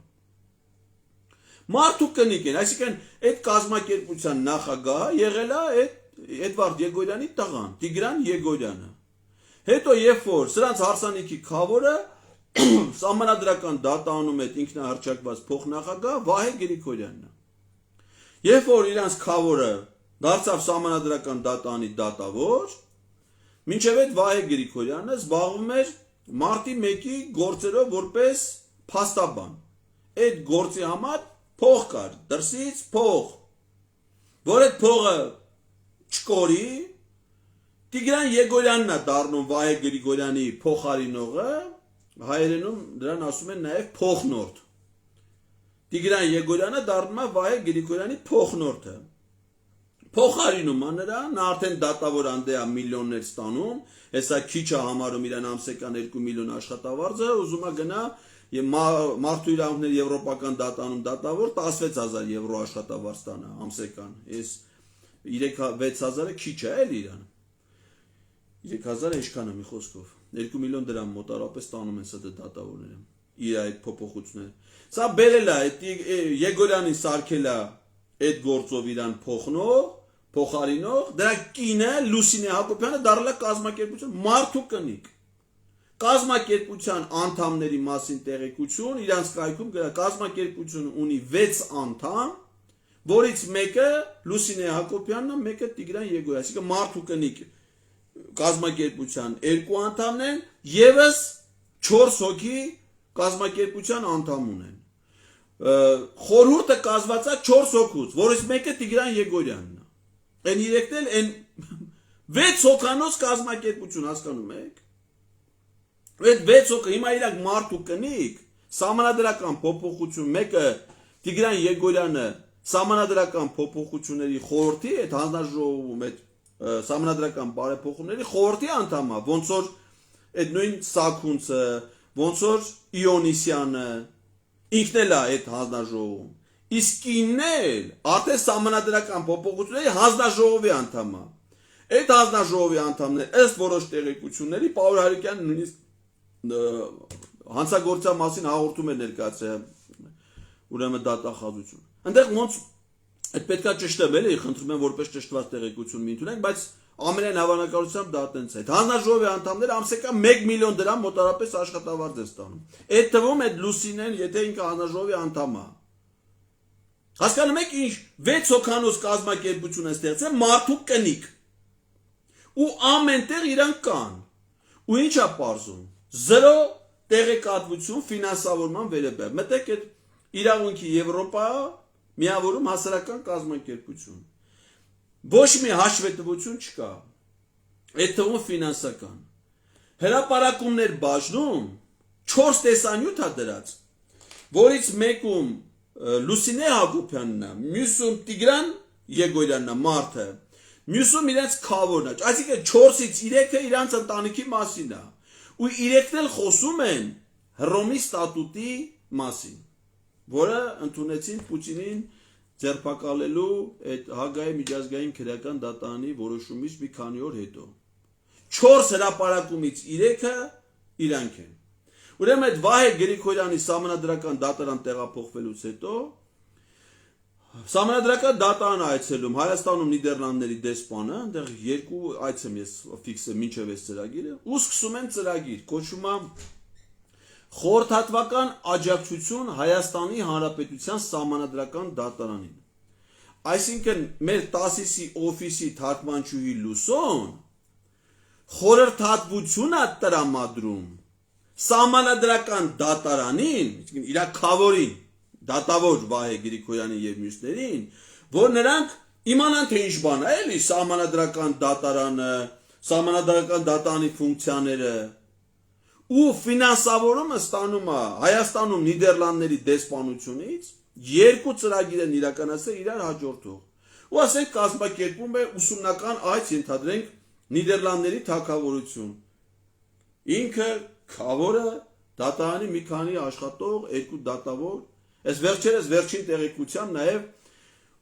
Մարդու կնիկ են, այսինքն այդ կազմակերպության նախագահը եղել է այդ Էդվարդ Եգորյանի տղան, Տիգրան Եգորյանը։ Հետո երբ որ սրանց հարսանիքի քավորը Սահմանադրական դատանում այդ ինքնահռչակված փոխնախագահ Վահե Գրիգորյանն է։ Երբ որ իրանց քավորը դարձավ Սահմանադրական դատանի դատավոր, մինչև այդ Վահե Գրիգորյանը զբաղվում էր մարտի 1-ի գործերով որպես փաստաբան։ Այդ գործի համար փող կար, դրսից փող, որ այդ փողը չկորի, Տիգրան Եգորյանն է դառնում Վահե Գրիգորյանի փոխարինողը, հայերենում դրան ասում են նաև փոխնորդ։ Տիգրան Եգորյանը դառնում է Վահե Գրիգորյանի փոխնորդը։ Փոխարինում է նրան, նա արդեն դատավոր անդե է միլիոններ ստանում, հեսա քիչ է համարում իրան ամսական 2 միլիոն աշխատավարձը, ուզում է գնա եւ մարդու իրավունքների եվրոպական դատանում դատավոր 16000 եվրո աշխատավարձ տանա ամսական։ Այս 3-6000-ը քիչ է էլի իրան։ 3000-ը ինչքան է մի խոսքով։ 2 միլիոն դրամ մոտարապես ստանում են ՍԴ դատավորները։ Իր այդ փոփոխությունները։ Սա բերել է այդ Եգորյանին սարքել է այդ գործով իրան փոխարինող, դրա կինը Լուսինե Հակոբյանը դարձել է կազմակերպություն մարդու կնիկ։ Կազմակերպության անդամների մասին տեղեկություն, իրանց կայքում գրա կազմակերպությունը ունի 6 անդամ, որից մեկը Լուսինե Հակոբյանն է, մեկը Տիգրան Եգորյանը, այսինքն մարդու կնիկ կազմակերպության 2 անդամն են, եւս 4 հոգի կազմակերպության անդամ ունեն։ Խորհուրդը կազմված է 4 հոգուց, որից մեկը Տիգրան Եգորյանն է։ Այն իրեկն էլ այն 6 հոգանոց կազմակերպություն, հասկանում եք։ Այդ 6 հոգը հիմա իրանք մարդու կնիկ, Սահմանադրական փոփոխություն, մեկը Տիգրան Եգորյանը Սահմանադրական փոփոխությունների խորհրդի, այդ հանձնաժողովում այդ Սահմանադրական բարեփոխումների խորհրդի անդամ է, ոնց որ այդ նույն Սաքունցը, ոնց որ Իոնիսյանը ինքն էլ է այդ հանձնաժողովում։ Իսկ ինքն էլ արդեն Սահմանադրական փոփոխությունների հանձնաժողովի անդամ է։ Այդ հանձնաժողովի անդամները ըստ որոշ տեղեկությունների Պաուլ Հարիկյանը նույնիսկ հանցագործության մասին հաղորդում է ներկայացրել, ուրեմն դատախազություն։ Այնտեղ ոնց այդ պետքա ճշտեմ էլի, խնդրում եմ որպես ճշտված տեղեկություն մի ընդունենք, բայց ամենայն հավանականությամբ դա տենց է։ Հանձնաժողովի անդամները ամսական 1 միլիոն դրամ մոտարապես աշխատավարձ է ստանում։ Այդ թվում այդ Լուսինեն, եթե ինքը հանձնաժողովի անդամ է։ Հասկանում եք ինչ 6 հոգանոց կազմակերպություն է ստեղծել մարդու կնիկ։ Ու ամենտեղ իրանք կան։ Ու ինչ է պարզում։ 0 տեղեկատվություն ֆինանսավորման վերաբերյալ։ Մտեք այդ իրավունքի Եվրոպա միավորում հասարակական կազմակերպություն։ Ոչ մի հաշվետվություն չկա։ Այդ թվում ֆինանսական։ Հրապարակումներ բաժնում 4 տեսանյութ է դրած, որից մեկում Լուսինե Հակոբյանն է, մյուսում Տիգրան Եգորյանն է, մարդը, մյուսում իրենց քավորն է։ Այսինքն 4-ից 3-ը իրանց ընտանիքի մասին է։ Ու 3-ն էլ խոսում են Հռոմի ստատուտի մասին, որը ընդունեցին Պուտինին ձերբակալելու այդ Հագայի միջազգային քրեական դատարանի որոշումից մի քանի օր հետո 4 հրապարակումից 3-ը իրանք են։ Ուրեմն այդ Վահե Գրիգորյանի սահմանադրական դատարան տեղափոխվելուց հետո Սահմանադրական դատարան այցելում Հայաստանում Նիդերլանդների դեսպանը, այնտեղ 2 այց եմ ես ֆիքսը մինչև այս ծրագիրը, ու սկսում են ծրագիր, կոչվում է Խորհրդատվական աջակցություն Հայաստանի Հանրապետության Սահմանադրական դատարանին։ Այսինքն մեր տասիսի օֆիսի թարգմանչուհի Լուսոն խորհրդատվություն է տրամադրում Սահմանադրական դատարանին, իր քավորին դատավոր Վահե Գրիգորյանի եւ մյուսներին, որ նրանք իմանան թե ինչ բան է, էլի սահմանադրական դատարանը, սահմանադրական դատարանի ֆունկցիաները ու ֆինանսավորումը ստանում է Հայաստանում Նիդերլանդների դեսպանությունից 2 ծրագիր են իրականացել իրար հաջորդող։ Ու ասենք կազմակերպում է ուսումնական այց ենթադրենք Նիդերլանդների թագավորություն։ Ինքը քավորը դատարանի մի քանի աշխատող, 2 դատավոր Այս վերջերս վերջին տեղեկության նաև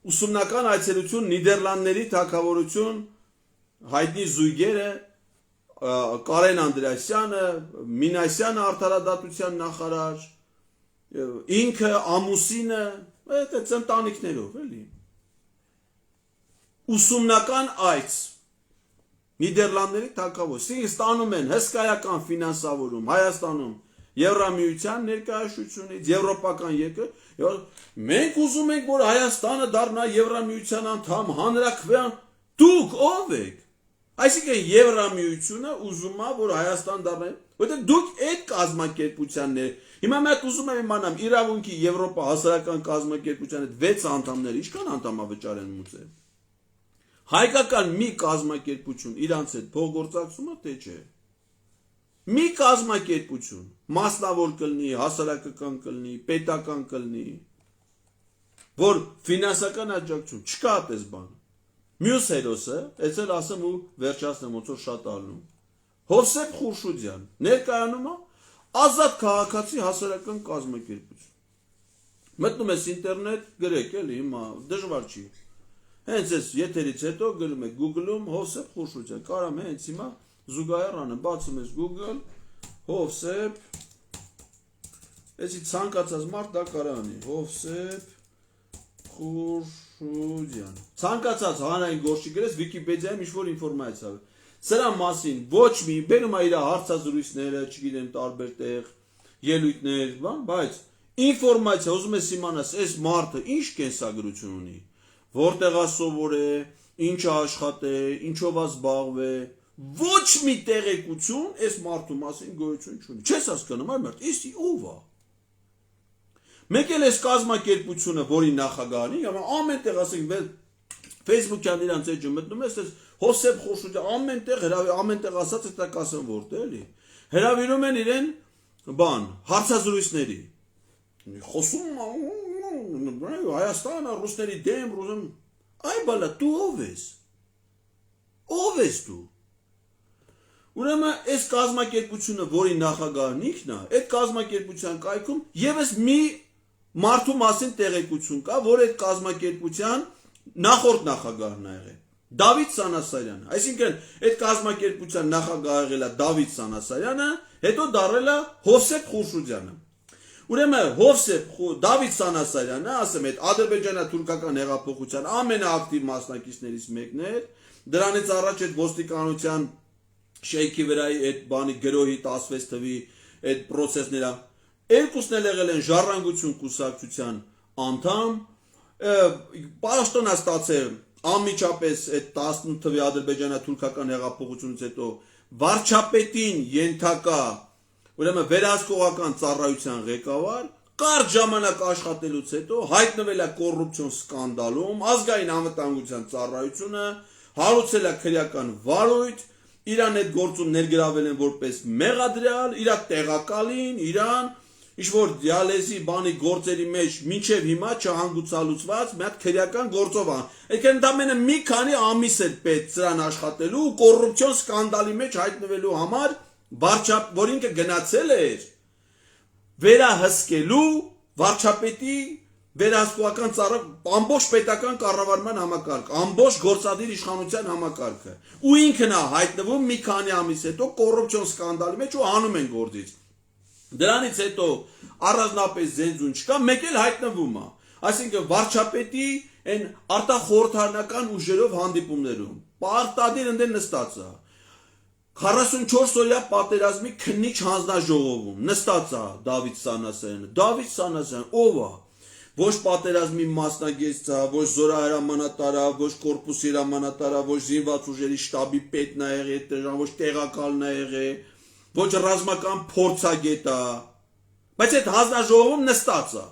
ուսումնական այցելություն Նիդերլանդների թագավորություն հայտնի զույգերը Կարեն Անդրեասյանը, Մինասյանը արդարադատության նախարար, ինքը ամուսինը, այդ ընտանիքներով էլի։ Ուսումնական այց Նիդերլանդների թագավորություն ստանում են հսկայական ֆինանսավորում Հայաստանում Եվրամիության ներկայացությունից, եվրոպական երկրը, մենք ուզում ենք, որ Հայաստանը դառնա Եվրամիության անդամ, հանրաքվեան, դուք ով եք։ Այսինքն Եվրամիությունը ուզում է, որ Հայաստան դառնա, որտեղ դուք այդ կազմակերպությաններ, հիմա մենք ուզում եմ իմանամ իրավունքի Եվրոպա հասարակական կազմակերպության այդ 6 անդամները ինչքան անդամավճար են մուծել։ Հայկական մի կազմակերպություն իրանց հետ փոխգործակցում է թե չէ։ Մի կազմակերպություն, մասնավոր կլինի, հասարակական կլինի, պետական կլինի, որ ֆինանսական աջակցություն չկա այդպես բան։ Մյուս հերոսը, այս էլ ասեմ ու վերջացնեմ, ոնց որ շատ ալնում։ Հովսեփ Խուրշուդյան ներկայանում է ազատ քաղաքացի հասարակական կազմակերպություն։ Մտնում ես ինտերնետ, գրեք էլի հիմա դժվար չի։ Հենց այս եթերից հետո գրում եք Google-ում Հովսեփ Խուրշուդյան, կարամ հենց հիմա զուգահեռանը բացում ես Google, Հովսեփ, այսի ցանկացած մարդ դա կարանի, Հովսեփ Խուրշուդյան։ Ցանկացած հանրային գործի գրես Վիկիպեդիայում ինչ-որ ինֆորմացիա։ Սրա մասին ոչ մի բերում է իր հարցազրույցները, չգիտեմ, տարբեր տեղ, ելույթներ, բան, բայց ինֆորմացիա ուզում ես իմանաս, այս մարդը ինչ կենսագրություն ունի, որտեղ է սովորե, ինչ աշխատե, ինչով է զբաղվե, ոչ մի տեղեկություն այս մարդու մասին գոյություն չունի։ Չես հասկանում, այլ մարդ, իսկ ով է։ Մեկ էլ այս կազմակերպությունը, որի նախագահն է, ամենտեղ ասենք Facebook-յան իրանց էջը մտնում ես, Հովսեփ Խուրշուդյան ամենտեղ ասած է դա կասեմ որտե էլի։ Հրավիրում են իրեն բան, հարցազրույցների։ Խոսում Հայաստանը ռուսների դեմ, ռուսում։ Այ բալա, դու ով ես։ Ով ես դու։ Ուրեմն այս կազմակերպությունը, որի նախագահն ինքն է, այդ կազմակերպության կայքում եւս մի մարդու մասին տեղեկություն կա, որ այդ կազմակերպության նախորդ նախագահն է եղել Դավիթ Սանասարյանը, այսինքն այդ կազմակերպության նախագահը եղել է Դավիթ Սանասարյանը, հետո դառել է Հովսեփ Խուրշուդյանը։ Ուրեմն Հովսեփ Դավիթ Սանասարյանը, ասեմ, այդ ադրբեջանա-թուրքական հեղափոխության ամենաակտիվ մասնակիցներից մեկն էր, դրանից առաջ այդ ոստիկանության շեյքի վրայի այդ բանի գրոհի 16 թվի այդ process-ները երկուսն էլ եղել են ժառանգություն կուսակցության անդամ, պաշտոն է ստացել անմիջապես այդ 18 թվի ադրբեջանա-թուրքական հեղափոխությունից հետո վարչապետին ենթակա, ուրեմն վերահսկողական ծառայության ղեկավար, կարճ ժամանակ աշխատելուց հետո հայտնվել է կոռուպցիոն սկանդալում, ազգային անվտանգության ծառայությունը հարուցել է քրեական վարույթ, իրան այդ գործում ներգրավել են որպես մեղադրյալ, իր տեղակալին, իրան ինչ-որ դիալեզի բանի գործերի մեջ մինչև հիմա չհանգուցալուծված մի հատ քրեական գործով է։ Այսինքն դա մենը մի քանի ամիս էր պետք սրան աշխատելու ու կոռուպցիոն սկանդալի մեջ հայտնվելու համար, որ ինքը գնացել էր վերահսկելու վարչապետի վերահսկողական ծառը, ամբողջ պետական կառավարման համակարգ, ամբողջ գործադիր իշխանության համակարգը։ Ու ինքն է հայտնվում մի քանի ամիս հետո կոռուպցիոն սկանդալի մեջ ու հանում են գործից։ Դրանից հետո առանձնապես զենզուն չկա, մեկ էլ հայտնվում է։ Այսինքն վարչապետի այն արտախորհրդարանական ուժերով հանդիպումներում պարտադիր ընդեն նստած է 44 օրյա պատերազմի քննիչ հանձնաժողովում նստած է Դավիթ Սանասարյանը, ով է։ Ոչ պատերազմի մասնագետ է, ոչ զորահրամանատար է, ոչ կորպուսի հրամանատար է, ոչ զինված ուժերի շտաբի պետն է եղել, ոչ տեղակալն է եղել, ոչ ռազմական փորձագետ է, բայց այդ հանձնաժողովում նստած է։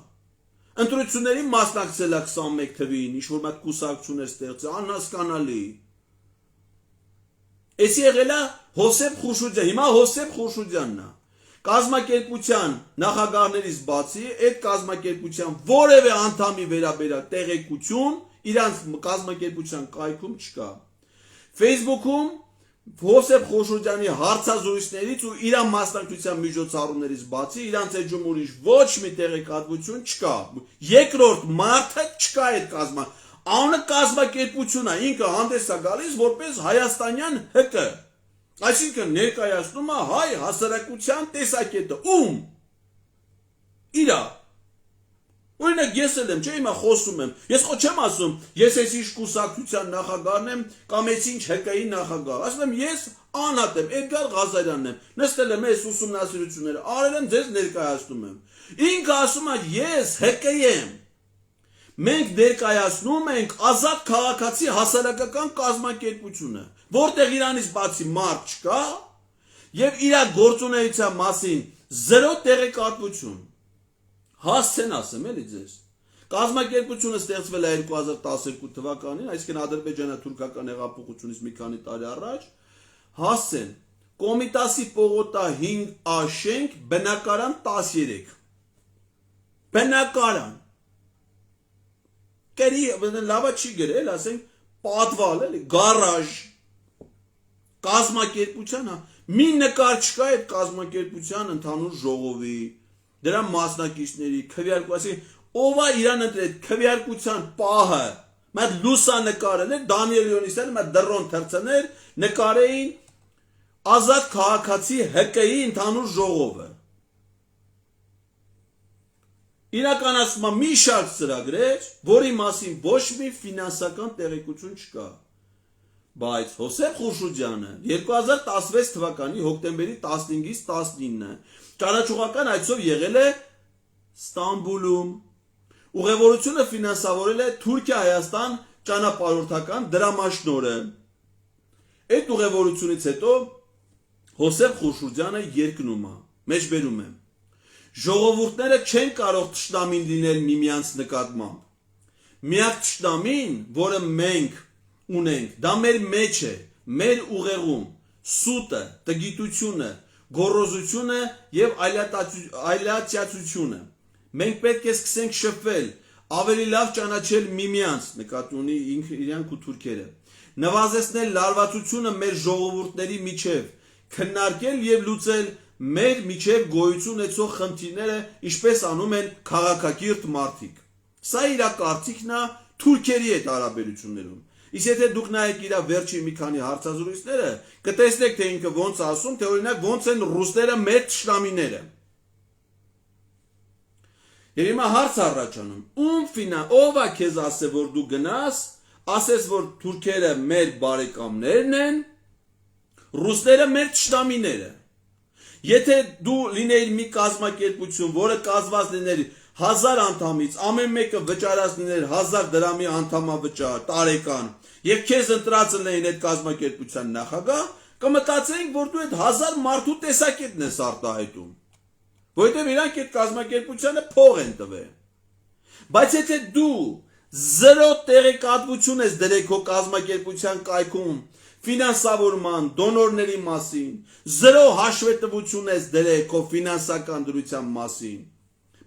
Ընտրությունների մասնակցել է 21 թվին, ինչ-որ մատ կուսակցություններ ստեղծել, անհասկանալի։ Էսի եղել է Հովսեփ Խուրշուդյան, հիմա Հովսեփ Խուրշուդյանն է։ Կազմակերպության նախագահներից բացի այդ կազմակերպության որևէ անդամի վերաբերյալ տեղեկություն իրանց կազմակերպության կայքում չկա։ Facebook-ում Հովսեփ Խուրշուդյանի հարցազրույցներից ու իրան մասնակցության միջոցառումներից բացի իրանց էջում ուրիշ ոչ մի տեղեկատվություն չկա։ Երկրորդ մարդը չկա այդ անունը կազմակերպություն է, ինքը հանդես է գալիս որպես հայաստանյան ՀԿ։ Այսինքն ներկայացնում է հայ հասարակության տեսակետը, ում իրա։ Օրինակ ես էլ եմ, չէ, հիմա խոսում եմ, ես չեմ ասում, ես այս ինչ կուսակցության նախագահն եմ կամ այս ինչ ՀԿ-ի նախագահ, ասում եմ ես անհատ եմ, Էդգար Ղազարյանն եմ, նստել եմ այս ուսումնասիրությունները, արել եմ, ձեզ ներկայացնում եմ։ Ինքը ասում է ես ՀԿ-ի եմ։ Մենք ներկայացնում ենք ազատ քաղաքացի հասարակական կազմակերպությունը, որտեղ իրանից բացի մարդ չկա եւ իր գործունեության մասին զերո տեղեկատվություն։ Հասցեն ասեմ էլի ձեզ։ Կազմակերպությունը ստեղծվել է 2012 թվականին, այսինքն ադրբեջանա-թուրքական հեղափոխությունից մի քանի տարի առաջ, հասցեն Կոմիտասի պողոտա 5A շենք, բնակարան 13։ Բնակարան։ Կերի լավա չի գրել, ասենք պատվալ էլի, գարաժ։ Կազմակերպության, մի նկար չկա այդ կազմակերպության ընդհանուր ժողովի, դրա մասնակիցների, քվեարկուածի, ով է իրան ընտրել քվեարկության պահը, մատ լուսանկարել էր Դանիել Յոնիսյանը, մատ դրոն թրծներ, նկարեին ազատ քաղաքացի ՀԿ-ի ընդհանուր ժողովը։ Իրականացում է մի շարք ծրագրեր, որի մասին ոչ մի ֆինանսական տեղեկություն չկա։ Բայց Հովսեփ Խուրշուդյանը 2016 թվականի հոկտեմբերի 15-ից 19-ը ճանաչողական այցով եղել է Ստամբուլում։ Ուղևորությունը ֆինանսավորել է Թուրքիա-Հայաստան ճանապարհորդական դրամաշնորհը։ Այդ ուղևորությունից հետո Հովսեփ Խուրշուդյանը երկնում է, մեջբերում է։ Ժողովուրդները չեն կարող թշնամին լինել միմյանց նկատմամբ։ Միակ թշնամին, որը մենք ունենք, դա մեր մեջ է, մեր ուղեղում, սուտը, տգիտությունը, գոռոզությունը եւ այլատիացությունը։ Մենք պետք է սկսենք շփվել, ավելի լավ ճանաչել միմյանց, նկատի ունի իրանք ու թուրքերը, նվազեցնել լարվածությունը մեր ժողովուրդների միջև, քննարկել եւ լուծել մեր միջև գոյություն ունեցող խնդիրները, ինչպես անում են քաղաքակիրթ մարդիկ։ Սա իր կարծիքն է թուրքերի հետ հարաբերություններում։ Իսկ եթե դուք նայեք իր վերջին մի քանի հարցազրույցները, կտեսնեք թե ինքը ոնց ասում, թե օրինակ ոնց են ռուսները մեր թշնամիները։ Եվ հիմա հարց առաջանում, ով է քեզ ասել, որ դու գնաս, ասես որ թուրքերը մեր բարեկամներն են, ռուսները մեր թշնամիները։ Եթե դու լինեիր մի կազմակերպություն, որը կազմված լիներ 1000 անդամից, ամեն մեկը վճարած լիներ 1000 դրամի անդամավճար տարեկան, եւ քեզ ընտրածն էին այդ կազմակերպության նախագահ, կմտածեինք, որ դու այդ 1000 մարդու տեսակետն ես արտահայտում, որովհետեւ իրանք այդ կազմակերպությանը փող են տվել։ Բայց եթե դու զերո տեղեկատվություն ես դրել քո կազմակերպության կայքում ֆինանսավորման, դոնորների մասին, զրո հաշվետվություն ես դրել քո ֆինանսական դրության մասին,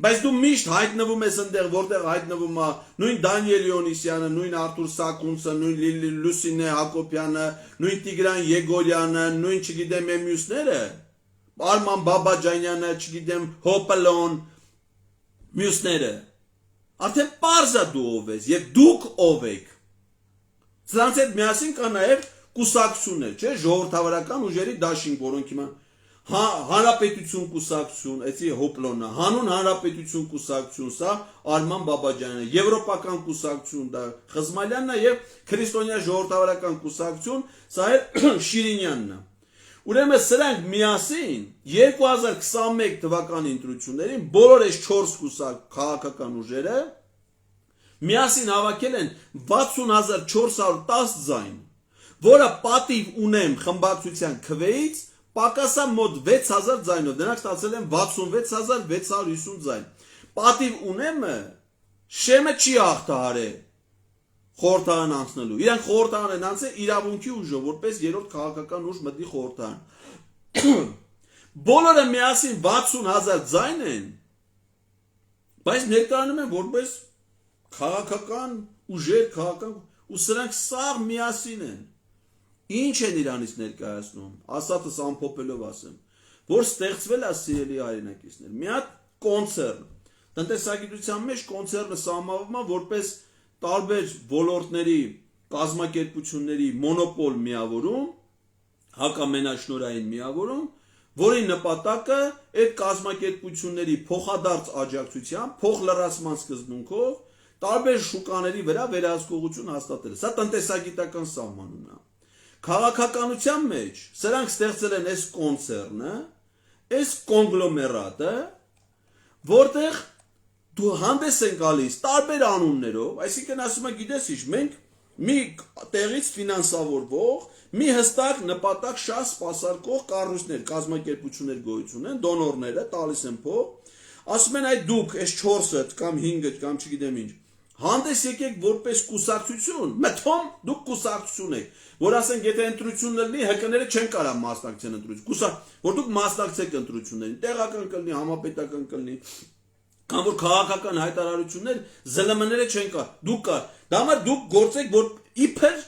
բայց դու միշտ հայտնվում ես այնտեղ, որտեղ հայտնվում է նույն Դանիել Յոնիսյանը, նույն Արթուր Սակունցը, նույն Լուսինե Հակոբյանը, նույն Տիգրան Եգորյանը, նույն չգիտեմ մյուսները, Արման Բաբաջանյանը, չգիտեմ Հոպլոն, մյուսները, Արդեն պարզ է դու ով ես եւ դուք ով եք։ Սրանց հետ միասին կա նաեւ կուսակցություններ, չէ՞, ժողովրդավարական ուժերի դաշինք, որոնք հիմա Հանրապետություն կուսակցություն, էցի հոպլոնը, հանուն հանրապետություն կուսակցություն, սա Արման Բաբաջանյանը, եվրոպական կուսակցություն, դա Խզմալյանն է եւ քրիստոնյա ժողովրդավարական կուսակցություն, սա էլ Շիրինյանն է։ Ուրեմն սրանք միասին 2021 թվականի ընտրություններին բոլոր այս 4 քաղաքական ուժերը միասին հավաքել են 60410 ձայն, որը պատիվ ունեմ խմբակցության քվեից պակասա մոտ 6000 ձայնով, դրանք ստացել են 66650 ձայն։ Պատիվ ունեմը շեմը չի հաղթահարել խորհրդարան անցնելու։ Իրանք խորհրդարան են անցել իրավունքի ուժով, որպես երրորդ քաղաքական ուժ մտնի խորհրդարան։ Բոլորը միասին 60000 ձայն են, բայց ներկայանում են որպես քաղաքական ուժեր, քաղաքական ու սրանք սաղ միասին են։ Ինչ են իրանից ներկայացնում, ասածս ամփոփելով ասեմ, որ ստեղծվել է սիրելի հայրենակիցներ, մի հատ կոնցեռն, տնտեսագիտության մեջ կոնցեռնը սահմանվում է որպես տարբեր ոլորտների կազմակերպությունների մոնոպոլ միավորում, հակամենաշնորհային միավորում, որի նպատակը այդ կազմակերպությունների փոխադարձ աջակցությամբ, փոխլրացման սկզբունքով տարբեր շուկաների վրա վերահսկողություն հաստատել։ Սա տնտեսագիտական սահմանումն է։ Քաղաքականության մեջ սրանք ստեղծել են այս կոնցեռնը, այս կոնգլոմերատը, որտեղ դու հանդես են գալիս տարբեր անուններով, այսինքն ասում եմ, գիտես ինչ, մենք մի տեղից ֆինանսավորվող, մի հստակ նպատակ շատ սպասարկող կառույցներ, կազմակերպություններ գոյություն են, դոնորները տալիս են փող, ասում են այդ դուք այս 4-ը կամ 5-ը կամ չգիտեմ ինչ, հանդես եկեք որպես կուսակցություն, մտքում դուք կուսակցություն եք, որ ասենք եթե ընտրությունն լինի, ՀԿ-ները չեն կարող մասնակցեն ընտրություն, որ դուք մասնակցեք ընտրություններին, տեղական կլինի, համապետական կլինի, կամ որ քաղաքական հայտարարություններ ԶԼՄ-ները չեն կարող, դուք կար, դա համար դուք գործեք, որ իբր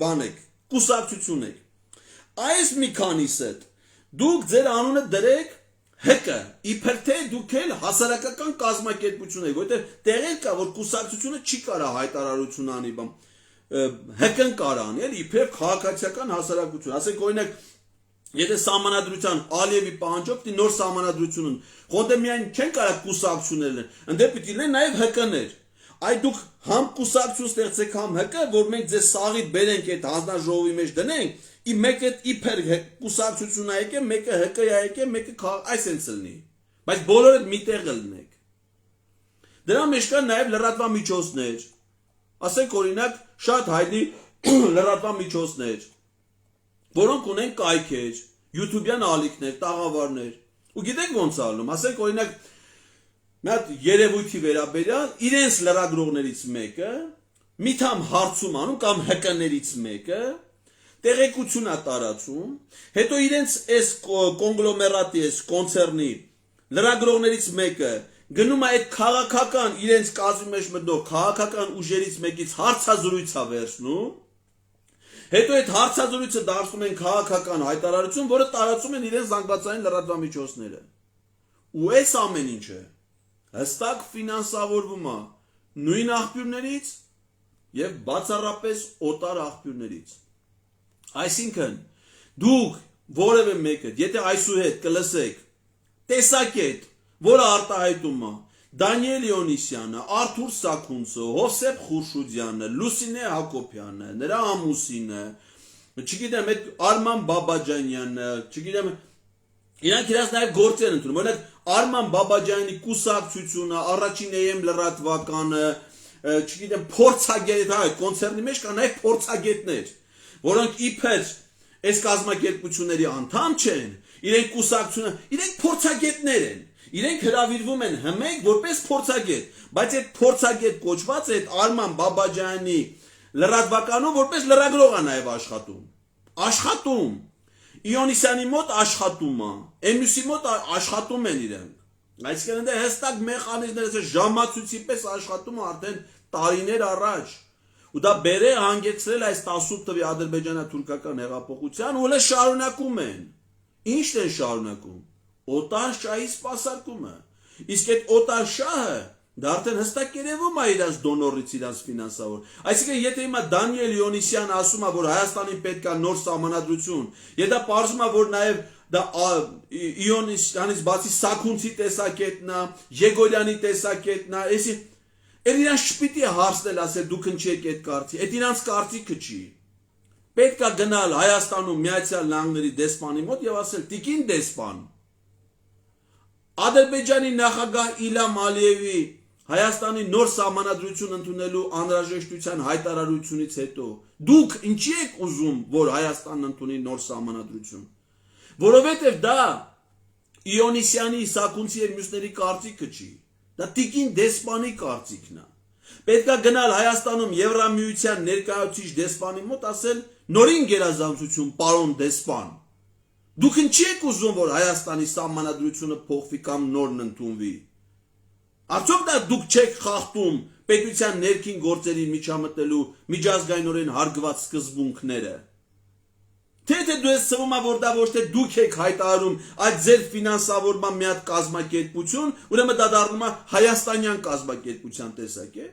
բան եք, կուսակցություն եք։ Այս մի քանիսը դուք ձեր անունը դրեք ՀԿ, իբր թե դուք էլ հասարակական կազմակերպություն եք, որտեղ տեղեր կա, որ կուսակցությունը չի կարող հայտարարություն անի, ՀԿ-ն կարող անի, էլ իբր քաղաքացիական հասարակություն, ասենք օրինակ եթե սահմանադրության Ալիևի պահանջով դի նոր սահմանադրությունն, խոդը միայն չեն կարող կուսակցություններ լինեն, ընդդեմ պիտի լինեն նաև ՀԿ-ներ։ Այ դուք համ կուսակցություն ստեղծեք, համ ՀԿ, որ մենք ձեզ սաղիդ բերենք այդ հանձնաժողովի մեջ դնենք, ի մեկը իբր կուսակցություն ա եկե, մեկը ՀԿ ա եկե, մեկը այսպես լինի։ Բայց բոլորը միտեղ լինեք։ Դրա մեջ կան նաև լրատվամիջոցներ։ Ասենք օրինակ շատ հայտնի լրատվամիջոցներ, որոնք ունեն կայքեր, յութուբյան ալիքներ, տաղավարներ։ Ու գիտեք ոնց է ալնում, ասենք օրինակ մի հատ երևույթի վերաբերյալ իրենց լրագրողներից մեկը մի թամ հարցում անում կամ ՀԿ-ներից մեկը տեղեկություն է տարածում, հետո իրենց այս կոնգլոմերատի, այս կոնցեռնի լրագրողներից մեկը գնում է այդ քաղաքական իրենց կազմի մեջ մտնող քաղաքական ուժերից մեկից հարցազրույց է վերցնում, հետո այդ հարցազրույցը դարձնում են քաղաքական հայտարարություն, որը տարածում են իրենց զանգվածային լրատվամիջոցները։ Ու այս ամեն ինչը հստակ ֆինանսավորվում է նույն աղբյուրներից եւ բացառապես օտար աղբյուրներից։ Այսինքն դուք որևէ մեկը, եթե այսուհետ կլսեք տեսակետ, որը արտահայտում է Դանիել Իոնիսյանը, Արթուր Սաքունցը, Հովսեփ Խուրշուդյանը, Լուսինե Հակոբյանը, նրա ամուսինը, չգիտեմ, այդ Արման Բաբաջանյանը, չգիտեմ, իրանք իրաց նաև գործ են ընդունում, օրինակ Արման Բաբաջյանի կուսակցությունը, առաջին AM լրատվականը, չգիտեմ, փորձագետ, հայ, կոնցեռնի մեջ կան նաև փորձագետներ, որոնք իբր այս կազմակերպությունների անդամ չեն, իրենք կուսակցությունը, իրենք փորձագետներ են, իրենք հրավիրվում են հմենք որպես փորձագետ, բայց այդ փորձագետ կոչված է այդ Արման Բաբաջյանի լրատվականով որպես լրագրող է նաև աշխատում, Իոնիսյանի մոտ աշխատում է, Էմյուսի մոտ աշխատում են իրենք, այսինքն ընդ հստակ մեխանիզմներ, ժամացույցի պես աշխատում է արդեն տարիներ առաջ, ու դա բերե հանգեցրել այս 18 թվի ադրբեջանա-թուրքական հեղափոխության, ու հələ շարունակում են, ինչն են շարունակում, օտար շահի սպասարկումը, իսկ այդ օտար շահը Դա արդեն հստակ երևում է իրանց դոնորից իրանց ֆինանսավոր։ Այսինքն եթե հիմա Դանիել Իոնիսյանը ասում է, որ Հայաստանին պետք է նոր սահմանադրություն, եւ դա պարզվում է, որ նաեւ դա Իոնիսյանից բացի Սաքունցի տեսակետն է, Եգորյանի տեսակետն է, այսի իրանց շպիտի հարցնել ասել դուք ինչ եք այդ կարծի, այդ իրանց կարծիքը չի։ Պետք է գնալ Հայաստանում Միացյալ Նահանգների դեսպանի մոտ եւ ասել տիկին դեսպան, Ադրբեջանի նախագահ Իլհամ Ալիևի Հայաստանի նոր սահմանադրություն ընդունելու անհրաժեշտության հայտարարությունից հետո դուք ինչի եք ուզում, որ Հայաստանն ընդունի նոր սահմանադրություն, որովհետև դա Իոնիսյանի, Սաքունցի եւ մյուսների կարծիքը չի, դա տիկին դեսպանի կարծիքն է։ Պետք է գնալ Հայաստանում Եվրամիության ներկայացուցիչ դեսպանի մոտ ասել նորին գերազանցություն, պարոն դեսպան։ Դուք ինչի եք ուզում, որ Հայաստանի սահմանադրությունը փոխվի կամ նորն ընդունվի։ Արդյոք դա դուք չեք խախտում պետության ներքին գործերին միջամտելու միջազգայինորեն հարգված սկզբունքները։ Թե դու ես ծվում որ դա ոչ թե դուք եք հայտարարում այդ ձեր ֆինանսավորման մի հատ կազմակերպություն, ուրեմն դա դառնում է հայաստանյան կազմակերպության տեսակետ։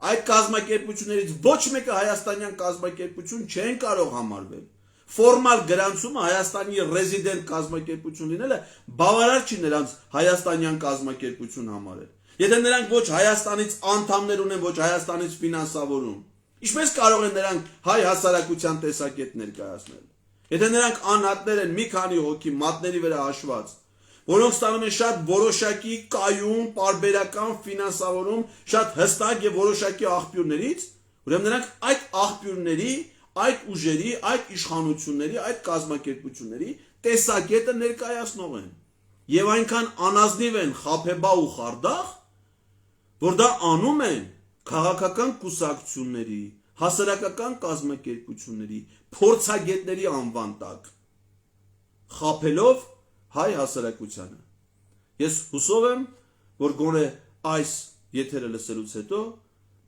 Այդ կազմակերպություններից ոչ մեկը հայաստանյան կազմակերպություն չեն կարող համարվել։ Ֆորմալ գրանցումը Հայաստանի ռեզիդենտ կազմակերպություն լինելը բավարար չի նրանց հայաստանյան կազմակերպություն համարել։ Եթե նրանք ոչ Հայաստանից անդամներ ունեն, ոչ Հայաստանից ֆինանսավորում, ինչպես կարող են նրանք հայ հասարակության տեսակետ ներկայացնել։ Եթե նրանք անհատներ են մի քանի հոգի մատների վրա հաշված, որոնք ստանում են շատ որոշակի կայուն, պարբերական ֆինանսավորում, շատ հստակ եւ որոշակի աղբյուրներից, ուրեմն նրանք այդ աղբյուրների, այդ ուժերի, այդ իշխանությունների, այդ կազմակերպությունների տեսակետը ներկայացնող են։ Եվ այնքան անազնիվ են խաբեբա ու խարդախ, որ դա անում են քաղաքական կուսակցությունների, հասարակական կազմակերպությունների, փորձագետների անվան տակ, խաբելով հայ հասարակությանը։ Ես հուսով եմ, որ գոնե այս եթերը լսելուց հետո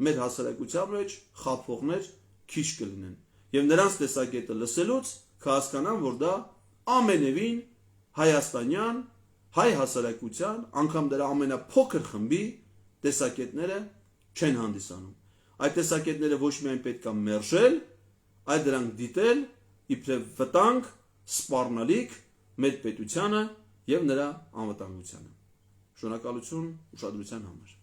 մեր հասարակության մեջ խաբվողներ քիչ կլինեն եւ նրանց տեսակետը լսելուց կհասկանան, որ դա ամենևին հայաստանյան հայ հասարակության, անգամ դրա ամենափոքր խմբի տեսակետները չեն հանդիսանում։ Այդ տեսակետները ոչ միայն պետք է մերժել, այլ դրանք դիտել իբրև վտանգ, սպառնալիք մեր պետությանը եւ նրա անվտանգությանը։ Շնորհակալություն ուշադրության համար։